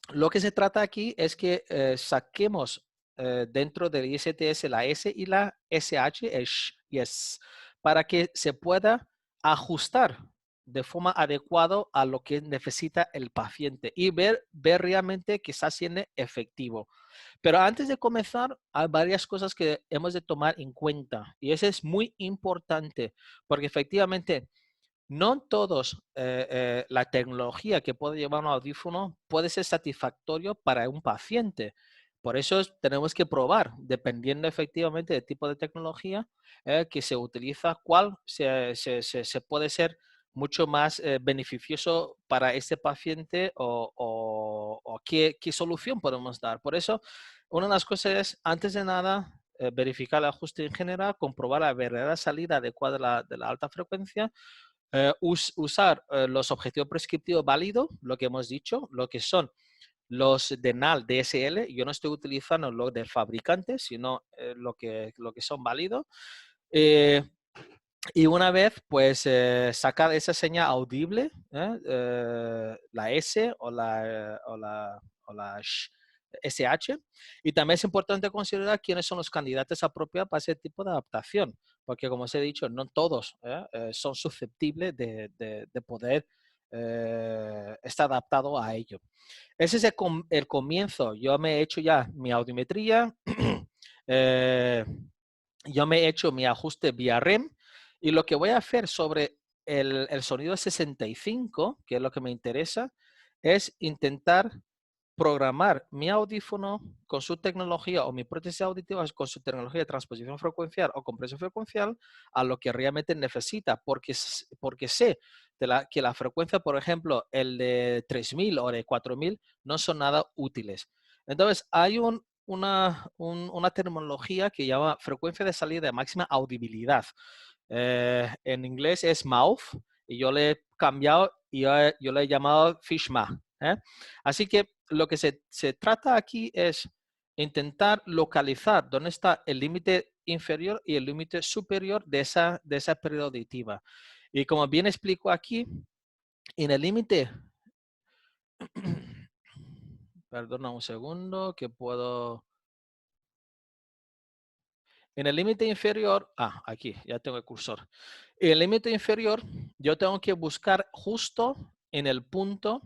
lo que se trata aquí es que saquemos dentro del ISTS la S y la SH, el sh y es, para que se pueda ajustar de forma adecuada a lo que necesita el paciente y ver realmente que está siendo efectivo. Pero antes de comenzar, hay varias cosas que hemos de tomar en cuenta y eso es muy importante porque efectivamente no todos la tecnología que puede llevar un audífono puede ser satisfactorio para un paciente. Por eso tenemos que probar, dependiendo efectivamente del tipo de tecnología que se utiliza, cuál se puede ser mucho más beneficioso para este paciente o qué solución podemos dar. Por eso, una de las cosas es, antes de nada, verificar el ajuste en general, comprobar la verdadera salida adecuada de la alta frecuencia, usar los objetivos prescriptivos válidos, lo que hemos dicho, lo que son los de NAL, DSL. Yo no estoy utilizando los del fabricante, sino lo que son válidos. Eh, Y una vez, pues, sacar esa señal audible, la S o la SH. Y también es importante considerar quiénes son los candidatos apropiados para ese tipo de adaptación, porque como os he dicho, no todos son susceptibles de poder estar adaptado a ello. Ese es el comienzo. Yo me he hecho ya mi audiometría, eh, yo me he hecho mi ajuste vía REM y lo que voy a hacer sobre el sonido 65, que es lo que me interesa, es intentar programar mi audífono con su tecnología o mi prótesis auditiva con su tecnología de transposición frecuencial o compresión frecuencial a lo que realmente necesita, porque sé que la frecuencia, por ejemplo, el de 3000 o de 4000 no son nada útiles. Entonces, hay una terminología que llama frecuencia de salida de máxima audibilidad. En inglés es mouth y yo le he cambiado y yo le he llamado Fishma. Así que lo que se trata aquí es intentar localizar dónde está el límite inferior y el límite superior de esa pérdida auditiva. Y como bien explico aquí, en el límite, perdona un segundo, que puedo... En el límite inferior, aquí, ya tengo el cursor. En el límite inferior, yo tengo que buscar justo en el punto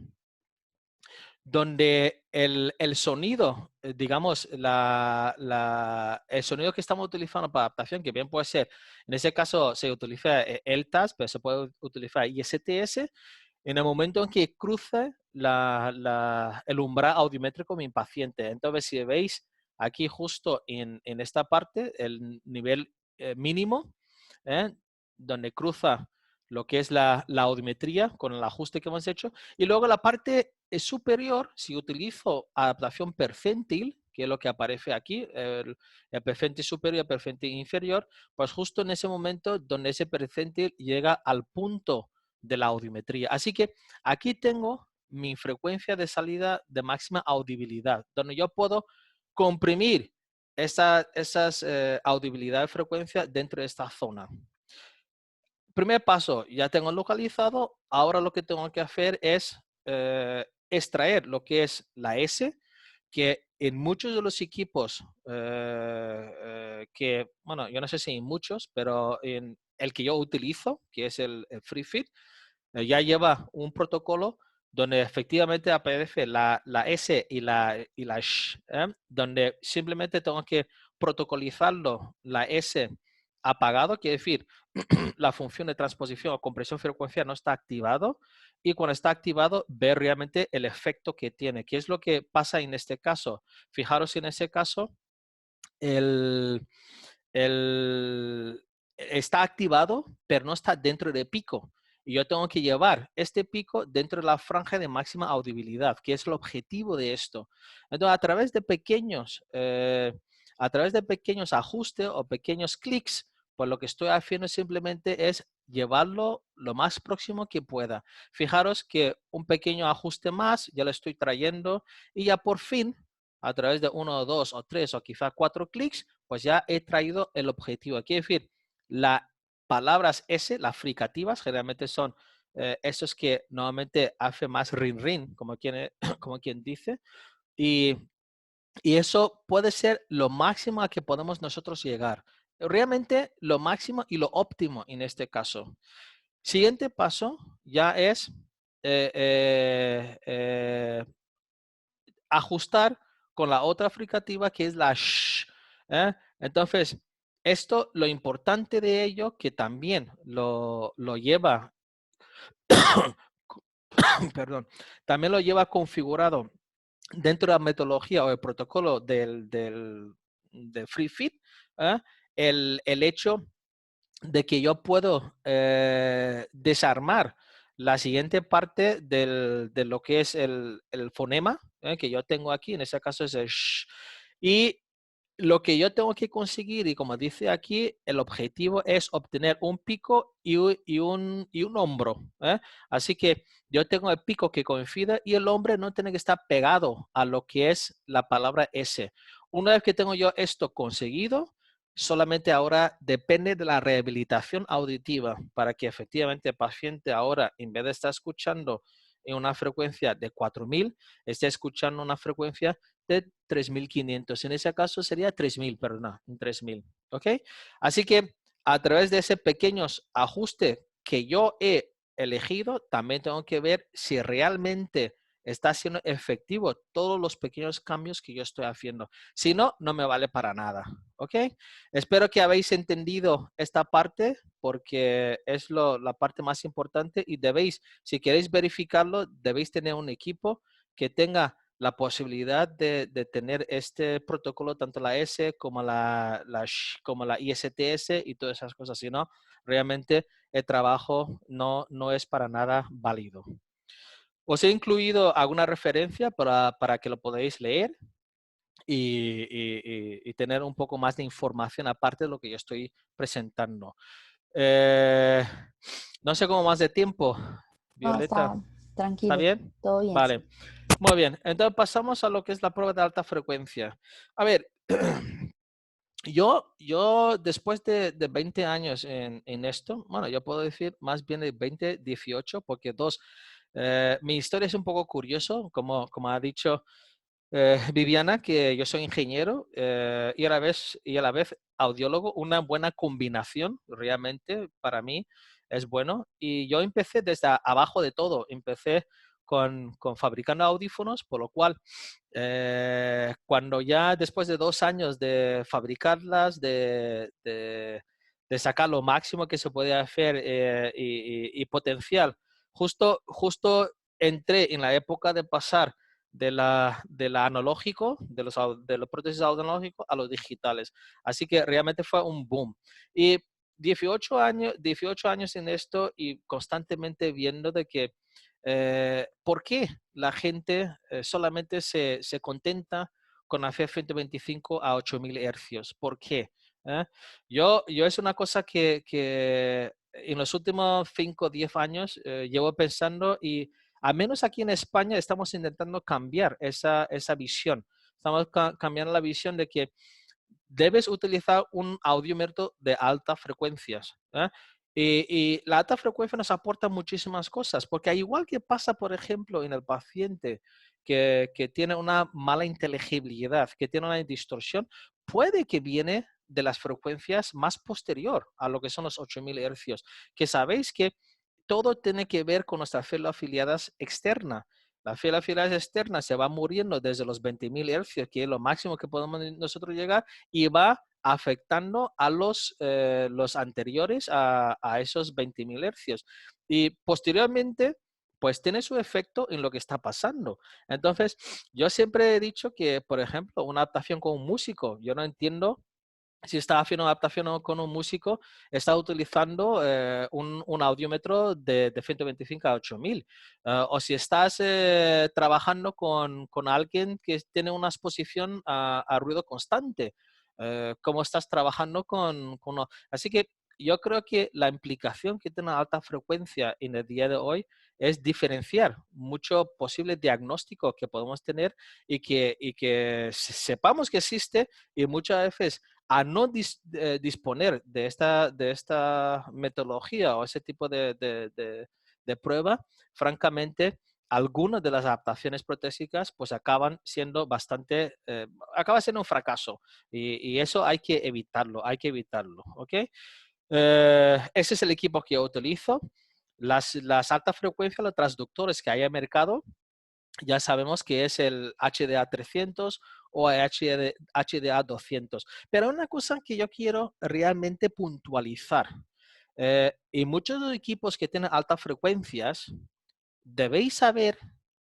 donde el sonido, digamos, el sonido que estamos utilizando para adaptación, que bien puede ser, en ese caso se utiliza ELTAS, pero se puede utilizar ISTS, en el momento en que cruce el umbral audiométrico mi paciente. Entonces, si veis aquí justo en esta parte, el nivel mínimo, ¿eh? Donde cruza lo que es la audiometría con el ajuste que hemos hecho. Y luego la parte superior, si utilizo adaptación percentil, que es lo que aparece aquí, el percentil superior y el percentil inferior, pues justo en ese momento donde ese percentil llega al punto de la audiometría. Así que aquí tengo mi frecuencia de salida de máxima audibilidad, donde yo puedo comprimir esas audibilidad de frecuencia dentro de esta zona. Primer paso, ya tengo localizado. Ahora lo que tengo que hacer es extraer lo que es la S, que en muchos de los equipos que, bueno, yo no sé si en muchos, pero en el que yo utilizo, que es el FreeFit, ya lleva un protocolo donde efectivamente aparece la S y la Sh, donde simplemente tengo que protocolizarlo, la S apagado, quiere decir, la función de transposición o compresión frecuencial no está activado, y cuando está activado, ver realmente el efecto que tiene. ¿Qué es lo que pasa en este caso? Fijaros en ese caso, el, está activado, pero no está dentro de pico. Y yo tengo que llevar este pico dentro de la franja de máxima audibilidad, que es el objetivo de esto. Entonces, a través de pequeños ajustes o pequeños clics, pues lo que estoy haciendo simplemente es llevarlo lo más próximo que pueda. Fijaros que un pequeño ajuste más, ya lo estoy trayendo y ya por fin, a través de uno, dos o tres o quizá cuatro clics, pues ya he traído el objetivo. Quiere decir, las palabras S, las fricativas, generalmente son esos que normalmente hace más rin rin, como como quien dice, y, y eso puede ser lo máximo a que podemos nosotros llegar. Realmente lo máximo y lo óptimo en este caso. Siguiente paso ya es eh, eh, eh, ajustar con la otra fricativa que es la sh. Entonces, esto, lo importante de ello, que también lo lleva, perdón, también lo lleva configurado dentro de la metodología o el protocolo del FreeFit, ¿eh? El hecho de que yo puedo desarmar la siguiente parte de lo que es el fonema que yo tengo aquí, en este caso es el sh. Y lo que yo tengo que conseguir, y como dice aquí, el objetivo es obtener un pico y un hombro. Así que yo tengo el pico que coincide y el hombro no tiene que estar pegado a lo que es la palabra S. Una vez que tengo yo esto conseguido, solamente ahora depende de la rehabilitación auditiva para que efectivamente el paciente ahora, en vez de estar escuchando en una frecuencia de 4000, esté escuchando una frecuencia de 3500. En ese caso sería 3000, perdón, 3000. ¿Ok? Así que a través de ese pequeños ajuste que yo he elegido, también tengo que ver si realmente está siendo efectivo todos los pequeños cambios que yo estoy haciendo. Si no, no me vale para nada. ¿Ok? Espero que habéis entendido esta parte porque es la parte más importante y debéis, si queréis verificarlo, debéis tener un equipo que tenga la posibilidad de tener este protocolo, tanto la S como como la ISTS y todas esas cosas. Si no, realmente el trabajo no es para nada válido. Os he incluido alguna referencia para que lo podáis leer y tener un poco más de información aparte de lo que yo estoy presentando. Eh, no sé cómo más de tiempo, No, Violeta. está ¿Está tranquilo, bien? todo bien, sí. Vale. Muy bien. Entonces pasamos a lo que es la prueba de alta frecuencia. A ver, yo después de 20 años en esto, bueno, yo puedo decir más bien de 20, 18, porque mi historia es un poco curioso, como ha dicho Viviana, que yo soy ingeniero y a la vez audiólogo, una buena combinación realmente para mí es bueno. Y yo empecé desde abajo de todo, empecé con fabricando audífonos, por lo cual cuando ya después de 2 años de fabricarlas, de sacar lo máximo que se puede hacer y potencial, justo entré en la época de pasar de la analógico, de los prótesis analógicos a los digitales. Así que realmente fue un boom. Y 18 años en esto y constantemente viendo de que ¿por qué la gente solamente se contenta con hacer 125 a 8000 hercios? ¿Por qué? ¿Eh? Yo es una cosa que en los últimos 5 o 10 años llevo pensando y al menos aquí en España estamos intentando cambiar esa visión. Estamos cambiando la visión de que debes utilizar un audiómetro de altas frecuencias. Y la alta frecuencia nos aporta muchísimas cosas, porque al igual que pasa, por ejemplo, en el paciente que tiene una mala inteligibilidad, que tiene una distorsión, puede que viene de las frecuencias más posterior a lo que son los 8000 hercios, que sabéis que todo tiene que ver con nuestras células afiliadas externas. La fila afiliada externa se va muriendo desde los 20.000 hercios, que es lo máximo que podemos nosotros llegar, y va afectando a los anteriores a esos 20.000 hercios. Y posteriormente, pues tiene su efecto en lo que está pasando. Entonces, yo siempre he dicho que, por ejemplo, una adaptación con un músico, yo no entiendo si está haciendo una adaptación con un músico, está utilizando un audiómetro de 125 a 8000. O si estás trabajando con alguien que tiene una exposición a ruido constante, como estás trabajando Así que yo creo que la implicación que tiene la alta frecuencia en el día de hoy es diferenciar mucho posible diagnóstico que podemos tener y que sepamos que existe y muchas veces a no disponer de esta metodología o ese tipo de prueba, francamente, algunas de las adaptaciones protésicas pues acaba siendo un fracaso y eso hay que evitarlo, ¿ok? Ese es el equipo que yo utilizo. Las altas frecuencias, los transductores que hay en el mercado, ya sabemos que es el HDA 300 o el HDA 200. Pero una cosa que yo quiero realmente puntualizar, y muchos de los equipos que tienen altas frecuencias, debéis saber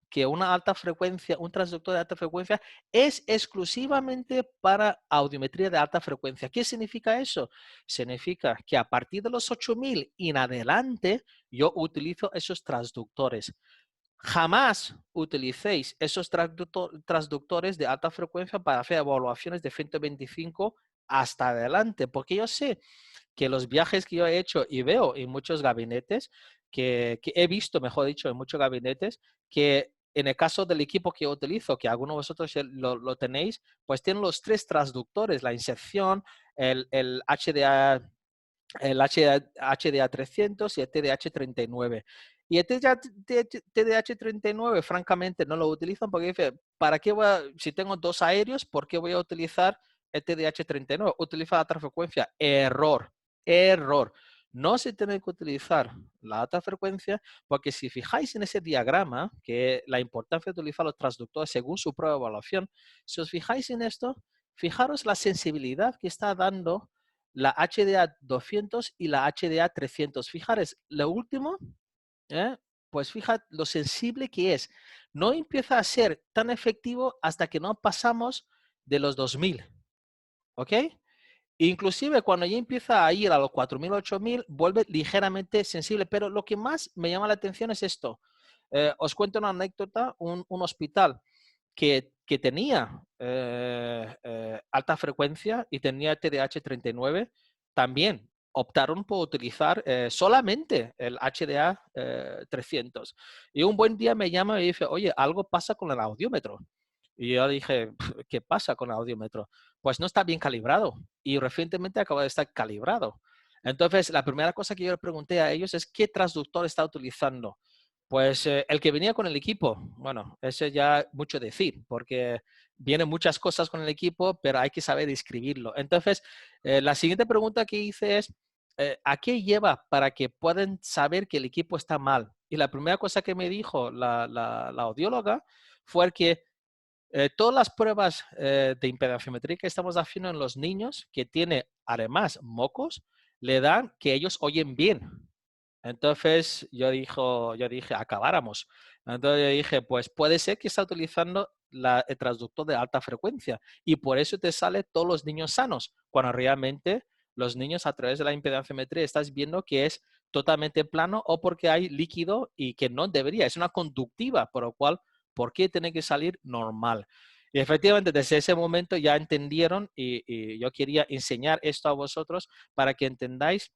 que una alta frecuencia, un transductor de alta frecuencia es exclusivamente para audiometría de alta frecuencia. ¿Qué significa eso? Significa que a partir de los 8000 en adelante yo utilizo esos transductores. Jamás utilicéis esos transductores de alta frecuencia para hacer evaluaciones de 125 hasta adelante, porque yo sé que los viajes que yo he hecho y veo en muchos gabinetes, que he visto, mejor dicho, en muchos gabinetes, que en el caso del equipo que yo utilizo, que algunos de vosotros lo tenéis, pues tienen los 3 transductores, la inserción, el HDA, el HDA 300 y el TDH 39. Y el TDH 39, francamente, no lo utilizan porque dice, ¿para qué voy a, si tengo dos aéreos, por qué voy a utilizar el TDH 39? Utiliza alta frecuencia. Error, error. No se tiene que utilizar la alta frecuencia porque si fijáis en ese diagrama, que la importancia de utilizar los transductores según su prueba de evaluación, si os fijáis en esto, fijaros la sensibilidad que está dando la HDA 200 y la HDA 300. Fijaros, lo último, pues fíjate lo sensible que es. No empieza a ser tan efectivo hasta que no pasamos de los 2000. ¿Ok? Inclusive cuando ya empieza a ir a los 4000, 8000, vuelve ligeramente sensible. Pero lo que más me llama la atención es esto. Os cuento una anécdota. Un hospital que tenía alta frecuencia y tenía TDH 39, también optaron por utilizar solamente el HDA 300. Y un buen día me llama y dice, oye, algo pasa con el audiómetro. Y yo dije, ¿qué pasa con el audiómetro? Pues no está bien calibrado y recientemente acaba de estar calibrado. Entonces, la primera cosa que yo le pregunté a ellos es qué transductor está utilizando. Pues el que venía con el equipo, bueno, ese ya mucho decir, porque vienen muchas cosas con el equipo, pero hay que saber describirlo. Entonces, la siguiente pregunta que hice es, ¿a qué lleva para que puedan saber que el equipo está mal? Y la primera cosa que me dijo la audióloga fue que todas las pruebas de impedanciometría que estamos haciendo en los niños que tienen además mocos, le dan que ellos oyen bien. Entonces yo dije, acabáramos. Entonces yo dije, pues puede ser que está utilizando el transductor de alta frecuencia y por eso te sale todos los niños sanos, cuando realmente los niños a través de la impedanciometría estás viendo que es totalmente plano o porque hay líquido y que no debería, es una conductiva, por lo cual, ¿por qué tiene que salir normal? Y efectivamente, desde ese momento ya entendieron y yo quería enseñar esto a vosotros para que entendáis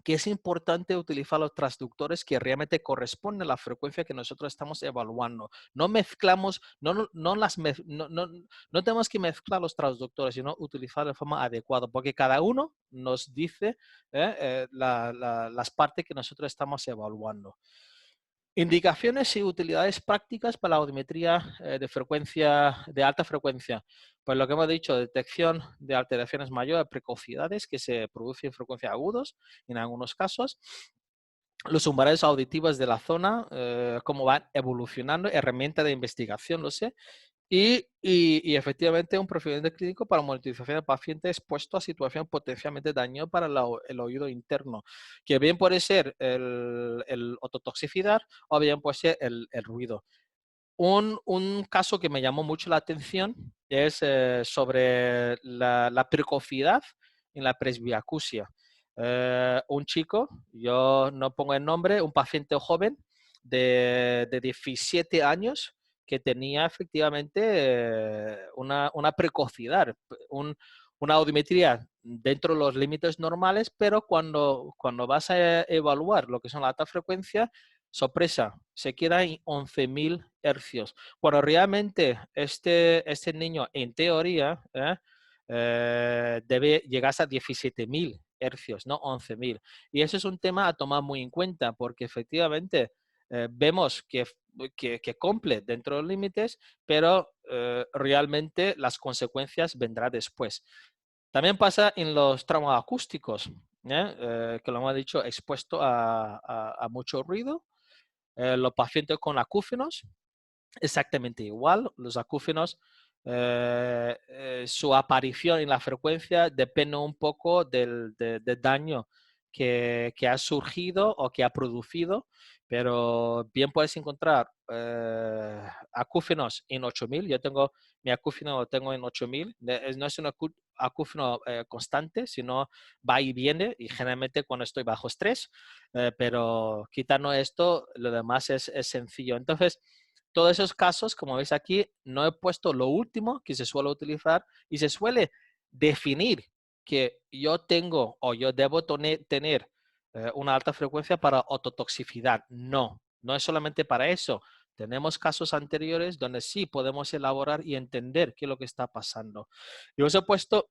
que es importante utilizar los transductores que realmente corresponden a la frecuencia que nosotros estamos evaluando. No mezclamos, no tenemos que mezclar los transductores, sino utilizar de forma adecuada, porque cada uno nos dice las partes que nosotros estamos evaluando. Indicaciones y utilidades prácticas para la audiometría de frecuencia, de alta frecuencia. Pues lo que hemos dicho, detección de alteraciones mayores, precocidades que se producen en frecuencias agudos en algunos casos. Los umbrales auditivos de la zona, cómo van evolucionando, herramienta de investigación, lo sé. Y efectivamente un procedimiento clínico para monitorización del paciente expuesto a situación potencialmente daño para el oído interno, que bien puede ser el ototoxicidad o bien puede ser el ruido. Un caso que me llamó mucho la atención es sobre la precocidad en la presbiacusia. Un chico, yo no pongo el nombre, un paciente joven de 17 años que tenía efectivamente una precocidad, una audiometría dentro de los límites normales, pero cuando vas a evaluar lo que son la alta frecuencia, sorpresa, se queda en 11.000 hercios. Cuando realmente este niño, en teoría, debe llegar a 17.000 hercios, no 11.000. Y eso es un tema a tomar muy en cuenta, porque efectivamente vemos que cumple dentro de los límites, pero realmente las consecuencias vendrán después. También pasa en los traumas acústicos, que lo hemos dicho, expuesto a mucho ruido. Los pacientes con acúfenos, exactamente igual. Los acúfenos, su aparición en la frecuencia depende un poco del daño que ha surgido o que ha producido, pero bien puedes encontrar acúfenos en 8000. Yo tengo mi acúfeno lo tengo en 8000. No es un acúfeno constante, sino va y viene, y generalmente cuando estoy bajo estrés, pero quitando esto, lo demás es sencillo. Entonces, todos esos casos, como veis aquí, no he puesto lo último que se suele utilizar y se suele definir que yo tengo o yo debo tener una alta frecuencia para ototoxicidad. No, no es solamente para eso. Tenemos casos anteriores donde sí podemos elaborar y entender qué es lo que está pasando. Yo os he puesto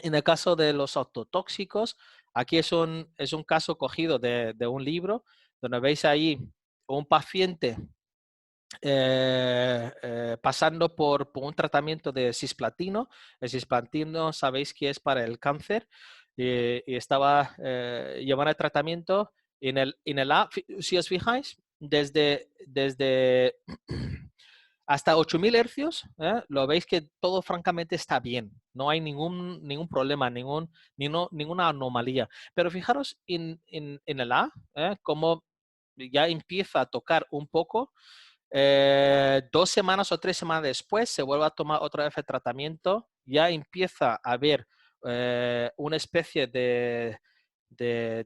En el caso de los ototóxicos, aquí es un caso cogido de un libro, donde veis ahí un paciente pasando por un tratamiento de cisplatino. El cisplatino sabéis que es para el cáncer y estaba llevando el tratamiento en el A, si os fijáis, desde hasta 8000 hercios, lo veis que todo francamente está bien. No hay ningún problema, ninguna anomalía. Pero fijaros en el A, cómo ya empieza a tocar un poco. 2 semanas o 3 semanas después se vuelve a tomar otra vez el tratamiento, ya empieza a haber una especie de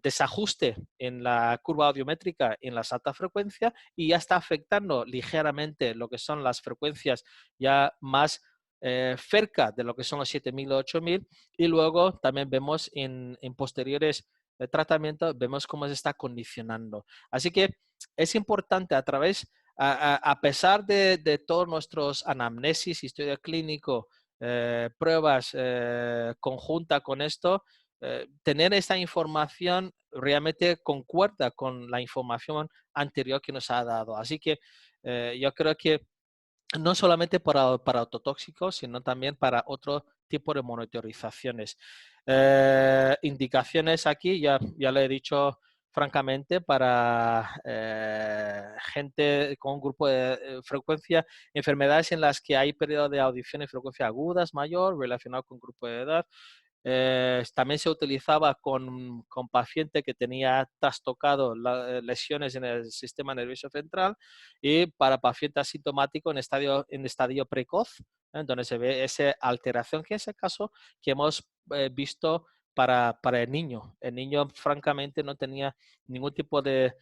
desajuste en la curva audiométrica en las altas frecuencias y ya está afectando ligeramente lo que son las frecuencias ya más cerca de lo que son los 7000 o 8000 y luego también vemos en posteriores tratamientos, vemos cómo se está condicionando. Así que es importante a través a pesar de todos nuestros anamnesis, historia clínico, pruebas conjunta con esto, tener esta información realmente concuerda con la información anterior que nos ha dado. Así que yo creo que no solamente para autotóxicos, sino también para otro tipo de monitorizaciones. Indicaciones aquí, ya le he dicho francamente, para gente con un grupo de frecuencia, enfermedades en las que hay pérdida de audición y frecuencia agudas mayor relacionado con grupo de edad. También se utilizaba con paciente que tenía trastocado lesiones en el sistema nervioso central y para paciente asintomático en estadio precoz, donde se ve esa alteración, que en ese caso que hemos visto para el niño. El niño francamente no tenía ningún tipo de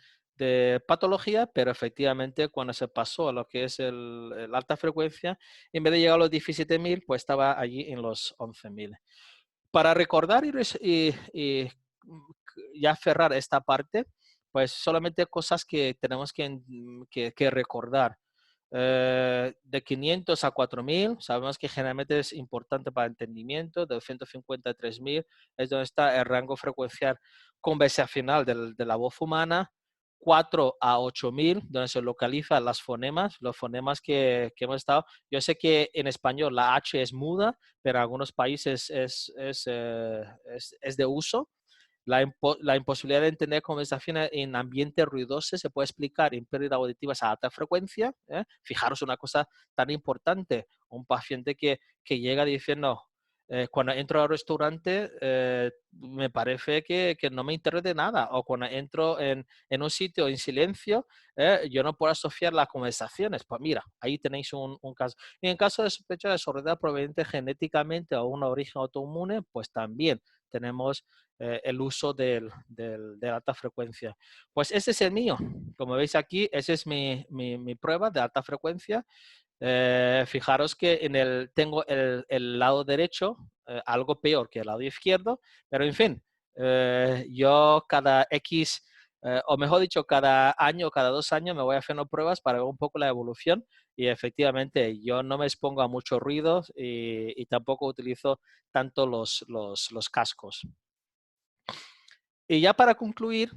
patología, pero efectivamente cuando se pasó a lo que es el alta frecuencia, en vez de llegar a los 17.000, pues estaba allí en los 11.000. Para recordar y ya cerrar esta parte, pues solamente cosas que tenemos que recordar. De 500 a 4000, sabemos que generalmente es importante para el entendimiento. De 150 a 3000 es donde está el rango frecuencial conversacional de la voz humana. 4 a 8000, donde se localizan los fonemas que hemos estado. Yo sé que en español la H es muda, pero en algunos países es de uso. La imposibilidad de entender conversaciones en ambiente ruidoso se puede explicar en pérdidas auditivas a alta frecuencia. Fijaros una cosa tan importante, un paciente que llega diciendo, cuando entro al restaurante me parece que no me interesa de nada, o cuando entro en un sitio en silencio, yo no puedo asociar las conversaciones. Pues mira, ahí tenéis un caso. Y en caso de sospecha de sordera proveniente genéticamente o un origen autoinmune, pues también tenemos el uso de alta frecuencia. Pues ese es el mío. Como veis aquí, esa es mi prueba de alta frecuencia. Fijaros que tengo el lado derecho algo peor que el lado izquierdo, pero en fin, yo cada X, o mejor dicho, cada año o cada 2 años me voy haciendo pruebas para ver un poco la evolución y efectivamente yo no me expongo a mucho ruido y tampoco utilizo tanto los cascos. Y ya para concluir,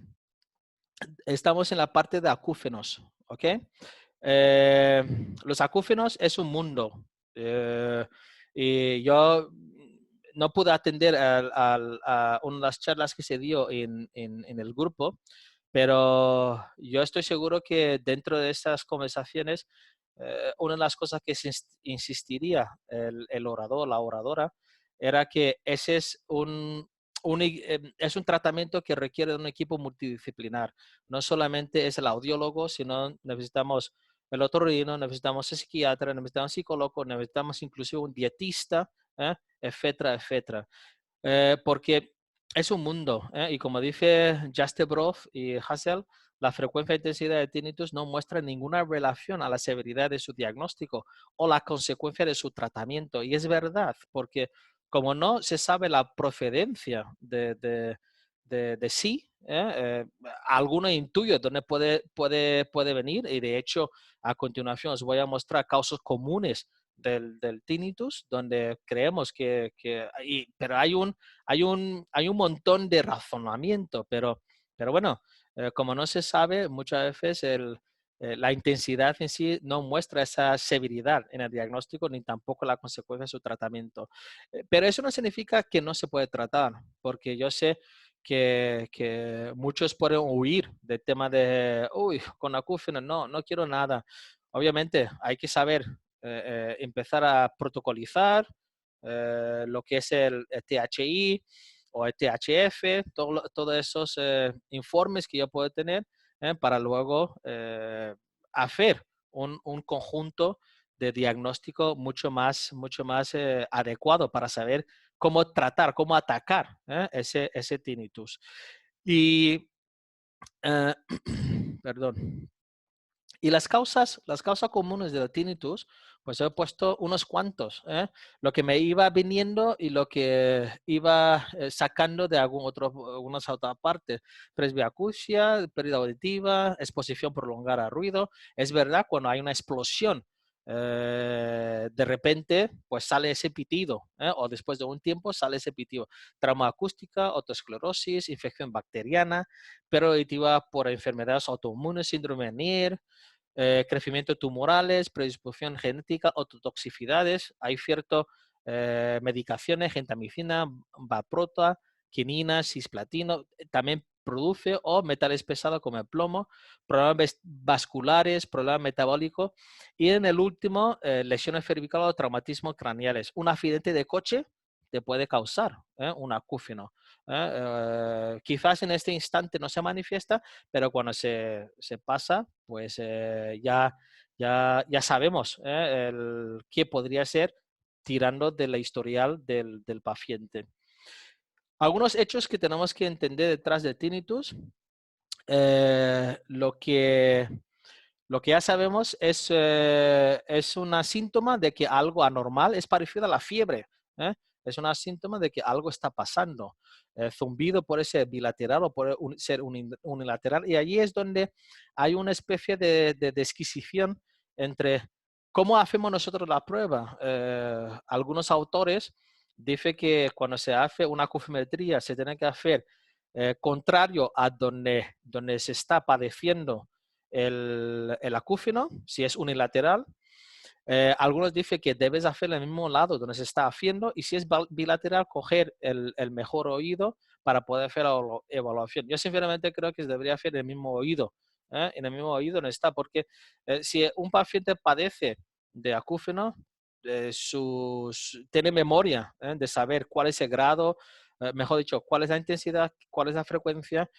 estamos en la parte de acúfenos, ¿ok? Los acúfenos es un mundo. Y yo no pude atender a una de las charlas que se dio en el grupo, pero yo estoy seguro que dentro de estas conversaciones, una de las cosas que se insistiría el orador, la oradora, era que ese es un tratamiento que requiere de un equipo multidisciplinar. No solamente es el audiólogo, sino necesitamos el otorrino, necesitamos el psiquiatra, necesitamos psicólogo, necesitamos inclusive un dietista, etcétera, etcétera. Porque es un mundo, y como dice Jastebrov y Hassel, la frecuencia e intensidad de tinnitus no muestra ninguna relación a la severidad de su diagnóstico o la consecuencia de su tratamiento. Y es verdad, porque como no se sabe la procedencia de sí, alguno intuye de dónde puede venir, y de hecho a continuación os voy a mostrar causas comunes del tinnitus, donde creemos pero hay un montón de razonamiento, pero bueno, como no se sabe, muchas veces la intensidad en sí no muestra esa severidad en el diagnóstico ni tampoco la consecuencia de su tratamiento. Pero eso no significa que no se puede tratar, porque yo sé que muchos pueden huir del tema de, uy, con acúfeno, no quiero nada. Obviamente hay que saber empezar a protocolizar lo que es el THI o el THF, todos esos informes que yo puedo tener para luego hacer un conjunto de diagnóstico mucho más adecuado para saber cómo tratar, cómo atacar ese tinnitus. Y, eh, perdón. Y las causas comunes del tinnitus, pues he puesto unos cuantos, lo que me iba viniendo y lo que iba sacando de algunas otras partes. Presbiacusia, pérdida auditiva, exposición prolongada a ruido. Es verdad, cuando hay una explosión, de repente, pues sale ese pitido, o después de un tiempo sale ese pitido. Trauma acústica, otosclerosis, infección bacteriana, pérdida auditiva por enfermedades autoinmunes, síndrome de Neer, crecimiento tumorales, predisposición genética, ototoxicidades. Hay ciertas medicaciones, gentamicina, valproata, quinina, cisplatino, también produce o metales pesados como el plomo, problemas vasculares, problemas metabólicos y en el último, lesiones cervicales o traumatismos craneales. Un accidente de coche te puede causar un acúfeno. Quizás en este instante no se manifiesta, pero cuando se pasa, pues ya sabemos qué podría ser tirando de la historial del paciente. Algunos hechos que tenemos que entender detrás del tinnitus. Lo que ya sabemos es un síntoma de que algo anormal es parecido a la fiebre. ¿eh? Es un síntoma de que algo está pasando. Zumbido puede ser bilateral o puede ser unilateral. Y allí es donde hay una especie de disquisición entre cómo hacemos nosotros la prueba. Algunos autores dicen que cuando se hace una acufometría se tiene que hacer contrario a donde se está padeciendo el acúfeno, si es unilateral. Algunos dicen que debes hacer el mismo lado donde se está haciendo y si es bilateral, coger el mejor oído para poder hacer la evaluación. Yo sinceramente creo que se debería hacer el mismo oído, en el mismo oído donde está, porque si un paciente padece de acúfeno, tiene memoria de saber cuál es el grado, mejor dicho, cuál es la intensidad, cuál es la frecuencia,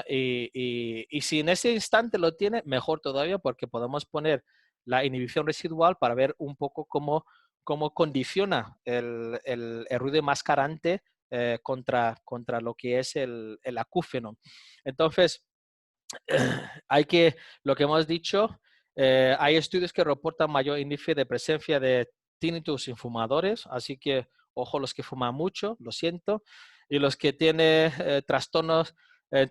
y si en ese instante lo tiene, mejor todavía, porque podemos poner la inhibición residual para ver un poco cómo condiciona el ruido enmascarante contra lo que es el acúfeno. Entonces, lo que hemos dicho, hay estudios que reportan mayor índice de presencia de tinnitus en fumadores, así que ojo los que fuman mucho, lo siento, y los que tienen trastornos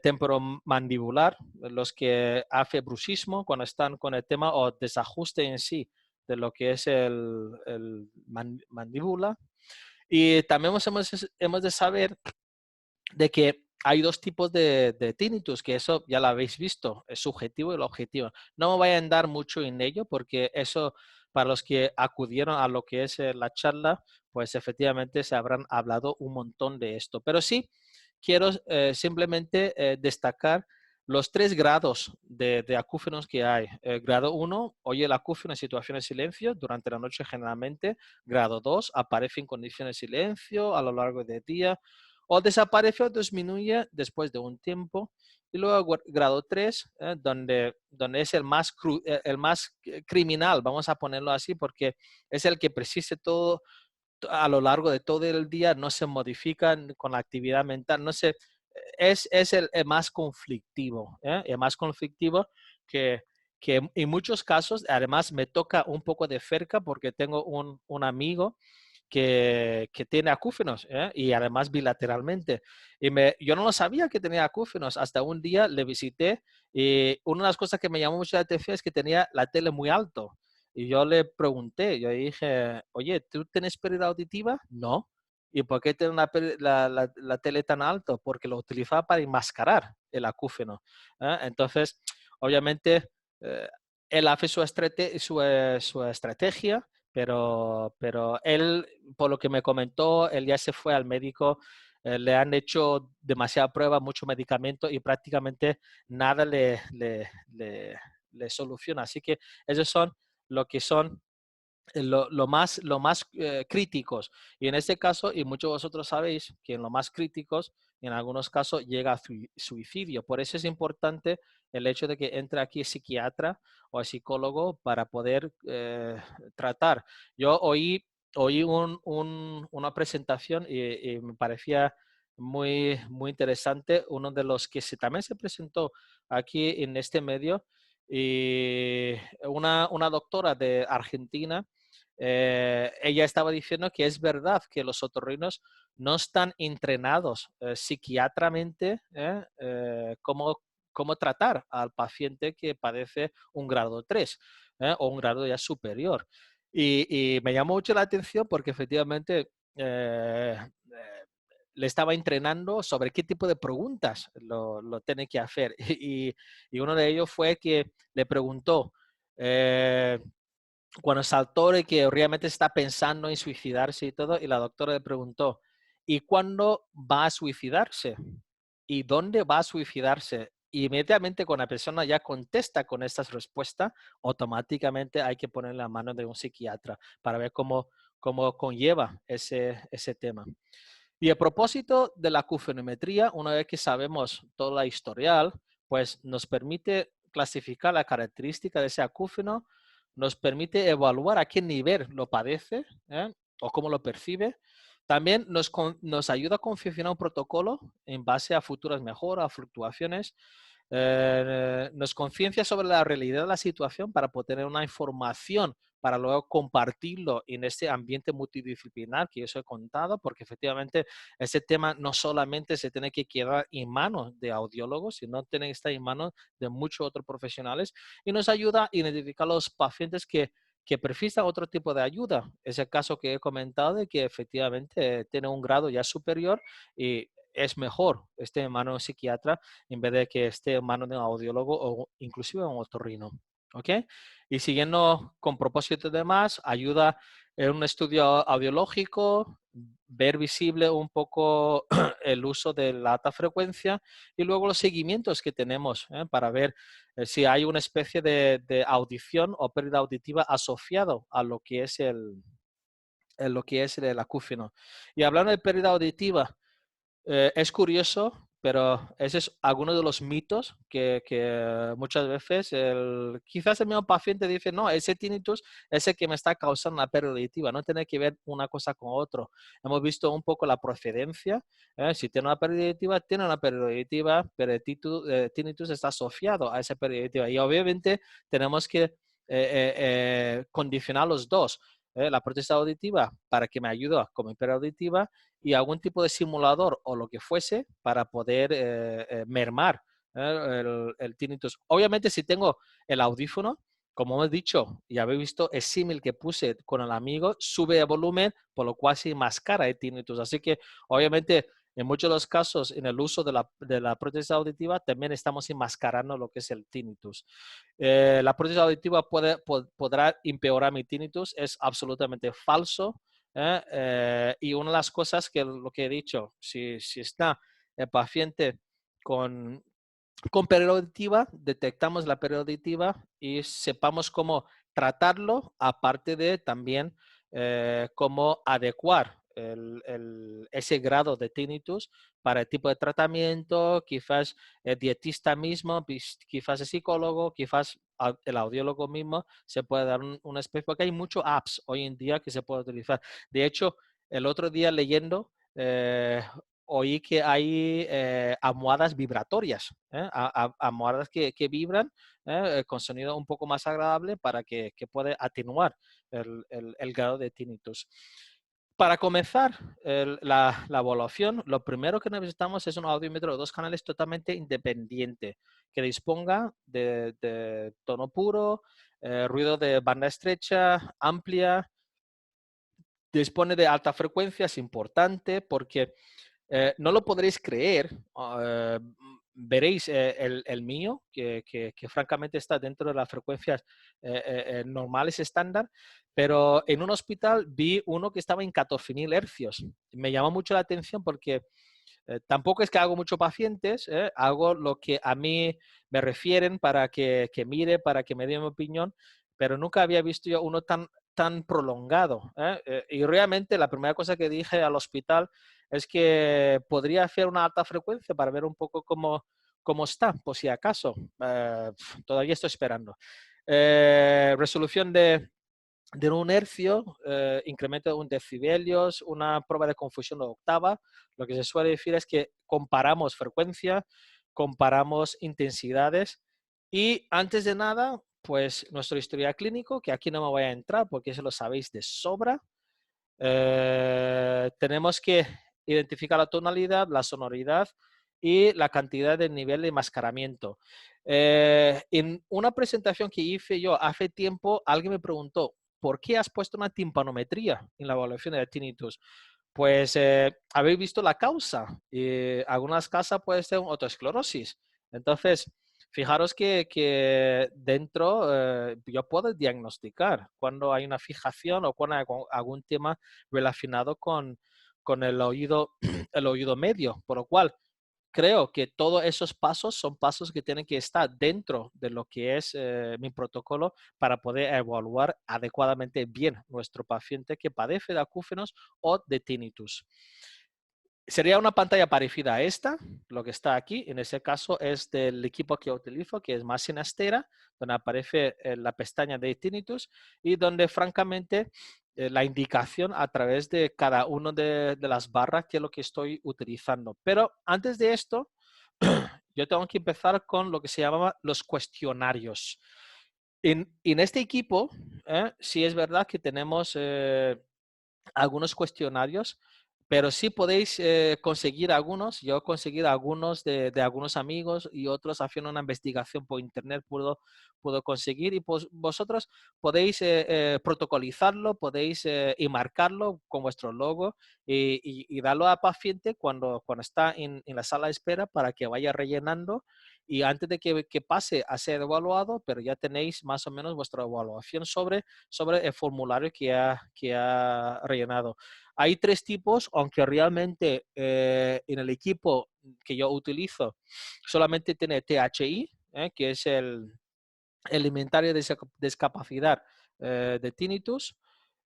temporomandibular, los que hacen bruxismo cuando están con el tema o desajuste en sí de lo que es el mandíbula. Y también hemos de saber de que hay dos tipos de tinnitus, que eso ya lo habéis visto, el subjetivo y el objetivo. No me voy a andar mucho en ello porque eso, para los que acudieron a lo que es la charla, pues efectivamente se habrán hablado un montón de esto. Pero sí, quiero simplemente destacar los 3 grados de acúfenos que hay. Grado 1, oye el acúfeno en situaciones de silencio durante la noche generalmente. Grado 2, aparece en condiciones de silencio a lo largo del día o desaparece o disminuye después de un tiempo. Y luego grado 3, donde es el más criminal, vamos a ponerlo así, porque es el que persiste todo a lo largo de todo el día, no se modifican con la actividad mental, no sé, es el más conflictivo, el más conflictivo que en muchos casos, además me toca un poco de cerca porque tengo un amigo que tiene acúfenos y además bilateralmente. Yo no lo sabía que tenía acúfenos. Hasta un día le visité y una de las cosas que me llamó mucho la atención es que tenía la tele muy alto. Y yo le pregunté, yo dije, oye, ¿tú tienes pérdida auditiva? No. ¿Y por qué tiene la tele tan alto? Porque lo utilizaba para enmascarar el acúfeno. Entonces, obviamente, eh, él hace su estrategia, pero él, por lo que me comentó, él ya se fue al médico, le han hecho demasiada prueba, mucho medicamento y prácticamente nada le soluciona. Así que esos son lo que son lo más críticos. Y en este caso, y muchos de vosotros sabéis que en lo más críticos, en algunos casos llega a suicidio. Por eso es importante el hecho de que entre aquí psiquiatra o psicólogo para poder tratar. Yo oí una presentación y me parecía muy interesante. Uno de los que también se presentó aquí en este medio, y una doctora de Argentina, ella estaba diciendo que es verdad que los otorrinos no están entrenados psiquiátricamente cómo tratar al paciente que padece un grado 3 o un grado ya superior. Y me llamó mucho la atención porque efectivamente le estaba entrenando sobre qué tipo de preguntas lo tiene que hacer. Y uno de ellos fue que le preguntó, eh, cuando saltó de que realmente está pensando en suicidarse y todo, y la doctora le preguntó, ¿y cuándo va a suicidarse? ¿Y dónde va a suicidarse? Y inmediatamente cuando la persona ya contesta con estas respuestas, automáticamente hay que poner la mano de un psiquiatra para ver cómo conlleva ese tema. Y a propósito de la acufenometría, una vez que sabemos toda la historial, pues nos permite clasificar la característica de ese acúfeno, nos permite evaluar a qué nivel lo padece o cómo lo percibe. También nos ayuda a confeccionar un protocolo en base a futuras mejoras, a fluctuaciones. Nos conciencia sobre la realidad de la situación para poder tener una información para luego compartirlo en este ambiente multidisciplinar que yo os he contado, porque efectivamente ese tema no solamente se tiene que quedar en manos de audiólogos, sino tiene que estar en manos de muchos otros profesionales y nos ayuda a identificar los pacientes que prefieren otro tipo de ayuda. Es el caso que he comentado de que efectivamente tiene un grado ya superior y es mejor esté en manos de un psiquiatra en vez de que esté en manos de un audiólogo o inclusive un otorrino. ¿Ok? Y siguiendo con propósitos de más, ayuda en un estudio audiológico, ver visible un poco el uso de la alta frecuencia y luego los seguimientos que tenemos para ver si hay una especie de audición o pérdida auditiva asociado a lo que es lo que es el acúfeno. Y hablando de pérdida auditiva, es curioso, pero ese es alguno de los mitos que muchas veces quizás el mismo paciente dice, no, ese tinnitus es el que me está causando la pérdida auditiva, no tiene que ver una cosa con otro. Hemos visto un poco la procedencia, si tiene una pérdida auditiva, tiene una pérdida auditiva, pero el tinnitus está asociado a esa pérdida auditiva. Y obviamente tenemos que condicionar los dos. La prótesis auditiva para que me ayude con mi pérdida auditiva y algún tipo de simulador o lo que fuese para poder mermar el tinnitus. Obviamente, si tengo el audífono, como hemos dicho y habéis visto, el símil que puse con el amigo, sube el volumen, por lo cual se enmascara el tinnitus. Así que, obviamente, en muchos de los casos, en el uso de la prótesis auditiva, también estamos enmascarando lo que es el tinnitus. La prótesis auditiva podrá empeorar mi tinnitus, es absolutamente falso. Y una de las cosas que lo que he dicho, si está el paciente con, con pérdida auditiva, detectamos la pérdida auditiva y sepamos cómo tratarlo, aparte de también cómo adecuar ese grado de tinnitus para el tipo de tratamiento, quizás el dietista mismo, quizás el psicólogo, quizás el audiólogo mismo se puede dar una especie, porque hay muchos apps hoy en día que se puede utilizar. De hecho, el otro día leyendo, oí que hay almohadas vibratorias, almohadas que vibran con sonido un poco más agradable para que pueda atenuar el grado de tinnitus. Para comenzar la evaluación, lo primero que necesitamos es un audímetro de 2 canales totalmente independiente, que disponga de tono puro, ruido de banda estrecha, amplia, dispone de alta frecuencia, es importante porque no lo podréis creer, veréis el mío, que francamente está dentro de las frecuencias normales estándar, pero en un hospital vi uno que estaba en 14.000 hercios. Me llamó mucho la atención porque tampoco es que hago muchos pacientes, hago lo que a mí me refieren para que mire, para que me dé mi opinión, pero nunca había visto yo uno tan prolongado. Y realmente la primera cosa que dije al hospital es que podría hacer una alta frecuencia para ver un poco cómo está, por si acaso. Todavía estoy esperando. Resolución de un hercio, incremento de 1 decibelios, una prueba de confusión de octava. Lo que se suele decir es que comparamos frecuencia, comparamos intensidades y antes de nada, pues nuestro historial clínico, que aquí no me voy a entrar porque eso lo sabéis de sobra. Tenemos que identificar la tonalidad, la sonoridad y la cantidad de nivel de enmascaramiento. En una presentación que hice yo hace tiempo, alguien me preguntó, ¿por qué has puesto una timpanometría en la evaluación de tinnitus? Pues habéis visto la causa. Algunas causas puede ser una autoesclerosis. Entonces, fijaros que dentro yo puedo diagnosticar cuando hay una fijación o cuando hay algún tema relacionado con el oído, el oído medio, por lo cual creo que todos esos pasos son pasos que tienen que estar dentro de lo que es mi protocolo para poder evaluar adecuadamente bien nuestro paciente que padece de acúfenos o de tinnitus. Sería una pantalla parecida a esta, lo que está aquí. En ese caso es del equipo que utilizo, que es más Synastera, donde aparece la pestaña de tinnitus y donde francamente la indicación a través de cada una de las barras que es lo que estoy utilizando. Pero antes de esto, yo tengo que empezar con lo que se llama los cuestionarios. En este equipo, sí es verdad que tenemos algunos cuestionarios, pero sí podéis conseguir algunos. Yo he conseguido algunos de algunos amigos y otros haciendo una investigación por internet puedo conseguir y pues vosotros podéis protocolizarlo, podéis y marcarlo con vuestro logo y darlo al paciente cuando está en la sala de espera para que vaya rellenando y antes de que pase a ser evaluado, pero ya tenéis más o menos vuestra evaluación sobre el formulario que ha rellenado. Hay 3 tipos, aunque realmente en el equipo que yo utilizo solamente tiene THI, que es el inventario de discapacidad de tinnitus,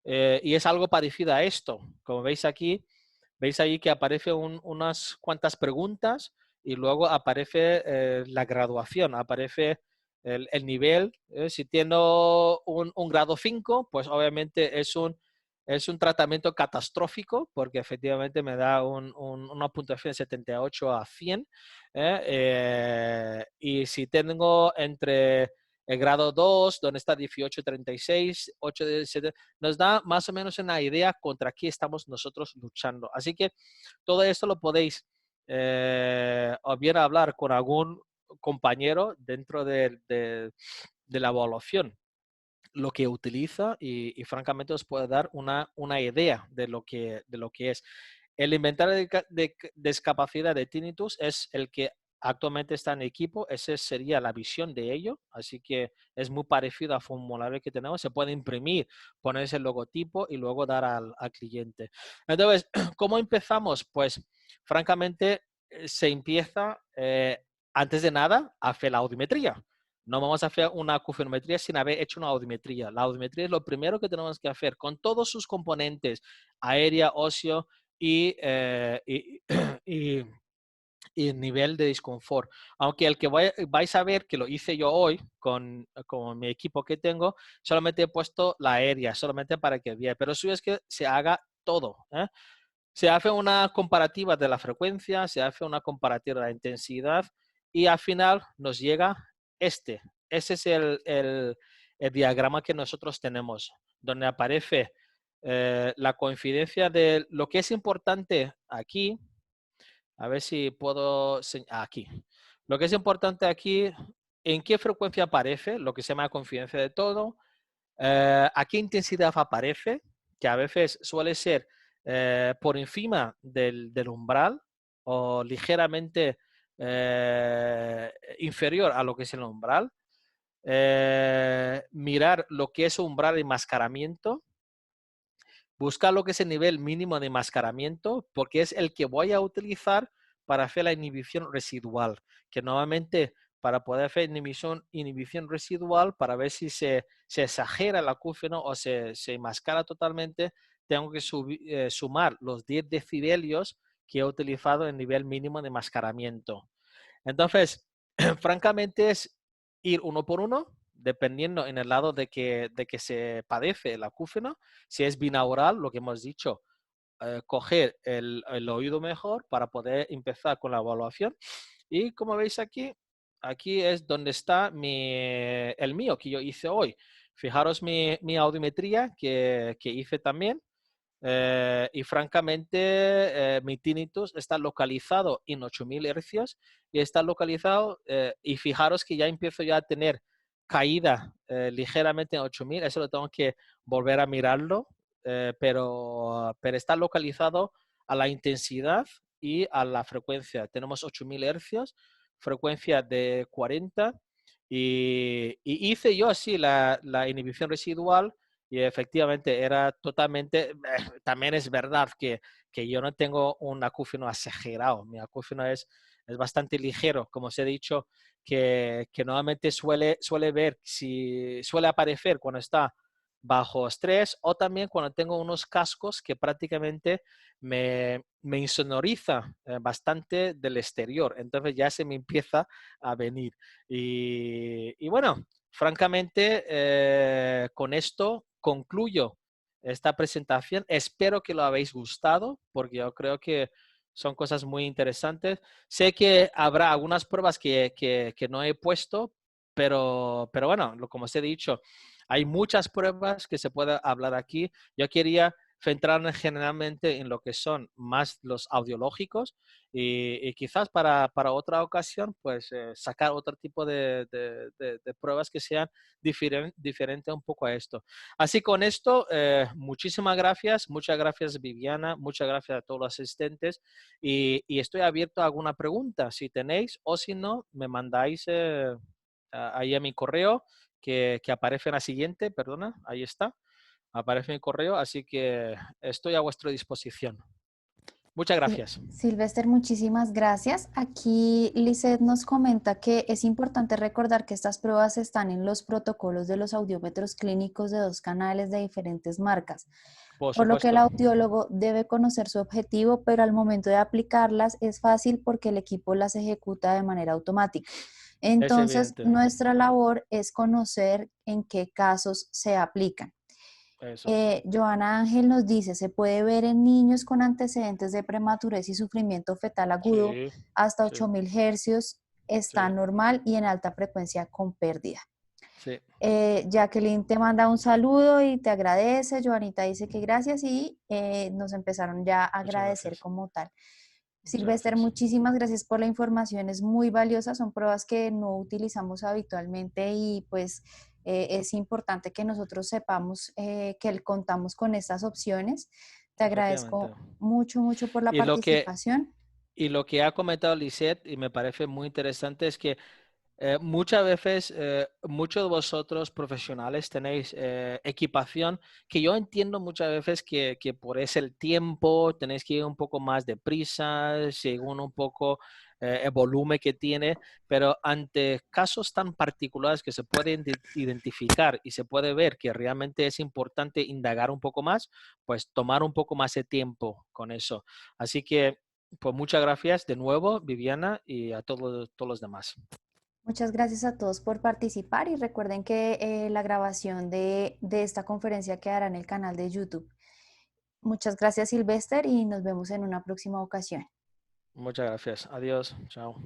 y es algo parecido a esto. Como veis ahí que aparece unas cuantas preguntas y luego aparece la graduación, aparece el nivel. Si tengo un grado 5, pues obviamente es un tratamiento catastrófico porque efectivamente me da una puntuación de 78 a 100. Y si tengo entre el grado 2, donde está 18, 36, 8, 17, nos da más o menos una idea contra qué estamos nosotros luchando. Así que todo esto lo podéis o bien hablar con algún compañero dentro de la evaluación lo que utiliza y francamente os puede dar una idea de lo que es. El inventario de discapacidad de tinnitus es el que actualmente está en equipo, esa sería la visión de ello, así que es muy parecido al formulario que tenemos, se puede imprimir, ponerse el logotipo y luego dar al cliente. Entonces, ¿cómo empezamos? Pues francamente se empieza antes de nada a hacer la audiometría. No vamos a hacer una acufonometría sin haber hecho una audiometría. La audiometría es lo primero que tenemos que hacer con todos sus componentes, aérea, óseo y, y, y nivel de disconfort. Aunque el que vais a ver que lo hice yo hoy con mi equipo que tengo, solamente he puesto la aérea, solamente para que vea. Pero eso es que se haga todo. Se hace una comparativa de la frecuencia, se hace una comparativa de la intensidad y al final nos llega este. Ese es el diagrama que nosotros tenemos, donde aparece la coincidencia de lo que es importante aquí, a ver si puedo, aquí. Lo que es importante aquí, en qué frecuencia aparece, lo que se llama coincidencia de todo, a qué intensidad aparece, que a veces suele ser por encima del umbral o ligeramente inferior a lo que es el umbral. Mirar lo que es umbral de enmascaramiento, buscar lo que es el nivel mínimo de enmascaramiento, porque es el que voy a utilizar para hacer la inhibición residual, que normalmente para poder hacer inhibición residual, para ver si se exagera el acúfeno o se enmascara totalmente, tengo que sumar los 10 decibelios que he utilizado en nivel mínimo de enmascaramiento. Entonces, francamente es ir uno por uno, dependiendo en el lado de que se padece el acúfeno. Si es binaural, lo que hemos dicho, coger el oído mejor para poder empezar con la evaluación. Y como veis aquí, aquí es donde está el mío que yo hice hoy. Fijaros mi audiometría que hice también. Y francamente, mi tinnitus está localizado en 8000 hercios y está localizado, y fijaros que ya empiezo ya a tener caída ligeramente en 8000, eso lo tengo que volver a mirarlo, pero está localizado a la intensidad y a la frecuencia. Tenemos 8000 hercios, frecuencia de 40, y hice yo así la inhibición residual. Y efectivamente era totalmente, también es verdad que yo no tengo un acúfeno exagerado, mi acúfeno es bastante ligero, como os he dicho, que normalmente suele suele aparecer cuando está bajo estrés o también cuando tengo unos cascos que prácticamente me insonoriza bastante del exterior, entonces ya se me empieza a venir. Y bueno, francamente, con esto concluyo esta presentación. Espero que lo habéis gustado porque yo creo que son cosas muy interesantes. Sé que habrá algunas pruebas que no he puesto, pero bueno, como os he dicho, hay muchas pruebas que se puede hablar aquí. Yo quería centrarme generalmente en lo que son más los audiológicos y quizás para otra ocasión, pues sacar otro tipo de pruebas que sean diferente un poco a esto. Así con esto, muchísimas gracias, muchas gracias Viviana, muchas gracias a todos los asistentes y estoy abierto a alguna pregunta si tenéis o si no, me mandáis ahí a mi correo que aparece en la siguiente, perdona, ahí está, aparece mi correo, así que estoy a vuestra disposición. Muchas gracias. Silvester, muchísimas gracias. Aquí Lisette nos comenta que es importante recordar que estas pruebas están en los protocolos de los audiómetros clínicos de 2 canales de diferentes marcas, Por por lo que el supuesto. audiólogo debe conocer su objetivo, pero al momento de aplicarlas es fácil porque el equipo las ejecuta de manera automática. Es Entonces, evidente. nuestra labor es conocer en qué casos se aplican. Eso es. Joana Ángel nos dice, se puede ver en niños con antecedentes de prematurez y sufrimiento fetal agudo Sí, hasta sí, 8000 hercios, está sí, normal y en alta frecuencia con pérdida. sí. Jacqueline te manda un saludo y te agradece, Joanita dice que gracias y nos empezaron ya a Muchas agradecer gracias. como tal. Muchas Silvester, gracias. muchísimas gracias por la información, es muy valiosa, son pruebas que no utilizamos habitualmente y pues es importante que nosotros sepamos que contamos con estas opciones. Te Efectivamente. agradezco mucho, mucho por la Y lo que, participación. y lo que ha comentado Lisette, y me parece muy interesante, es que muchas veces, muchos de vosotros profesionales tenéis equipación que yo entiendo muchas veces que por ese el tiempo tenéis que ir un poco más deprisa, según un poco el volumen que tiene, pero ante casos tan particulares que se pueden identificar y se puede ver que realmente es importante indagar un poco más, pues tomar un poco más de tiempo con eso. Así que, pues muchas gracias de nuevo, Viviana, y a todos los demás. Muchas gracias a todos por participar y recuerden que la grabación de esta conferencia quedará en el canal de YouTube. Muchas gracias, Silvester, y nos vemos en una próxima ocasión. Muchas gracias. Adiós. Chao.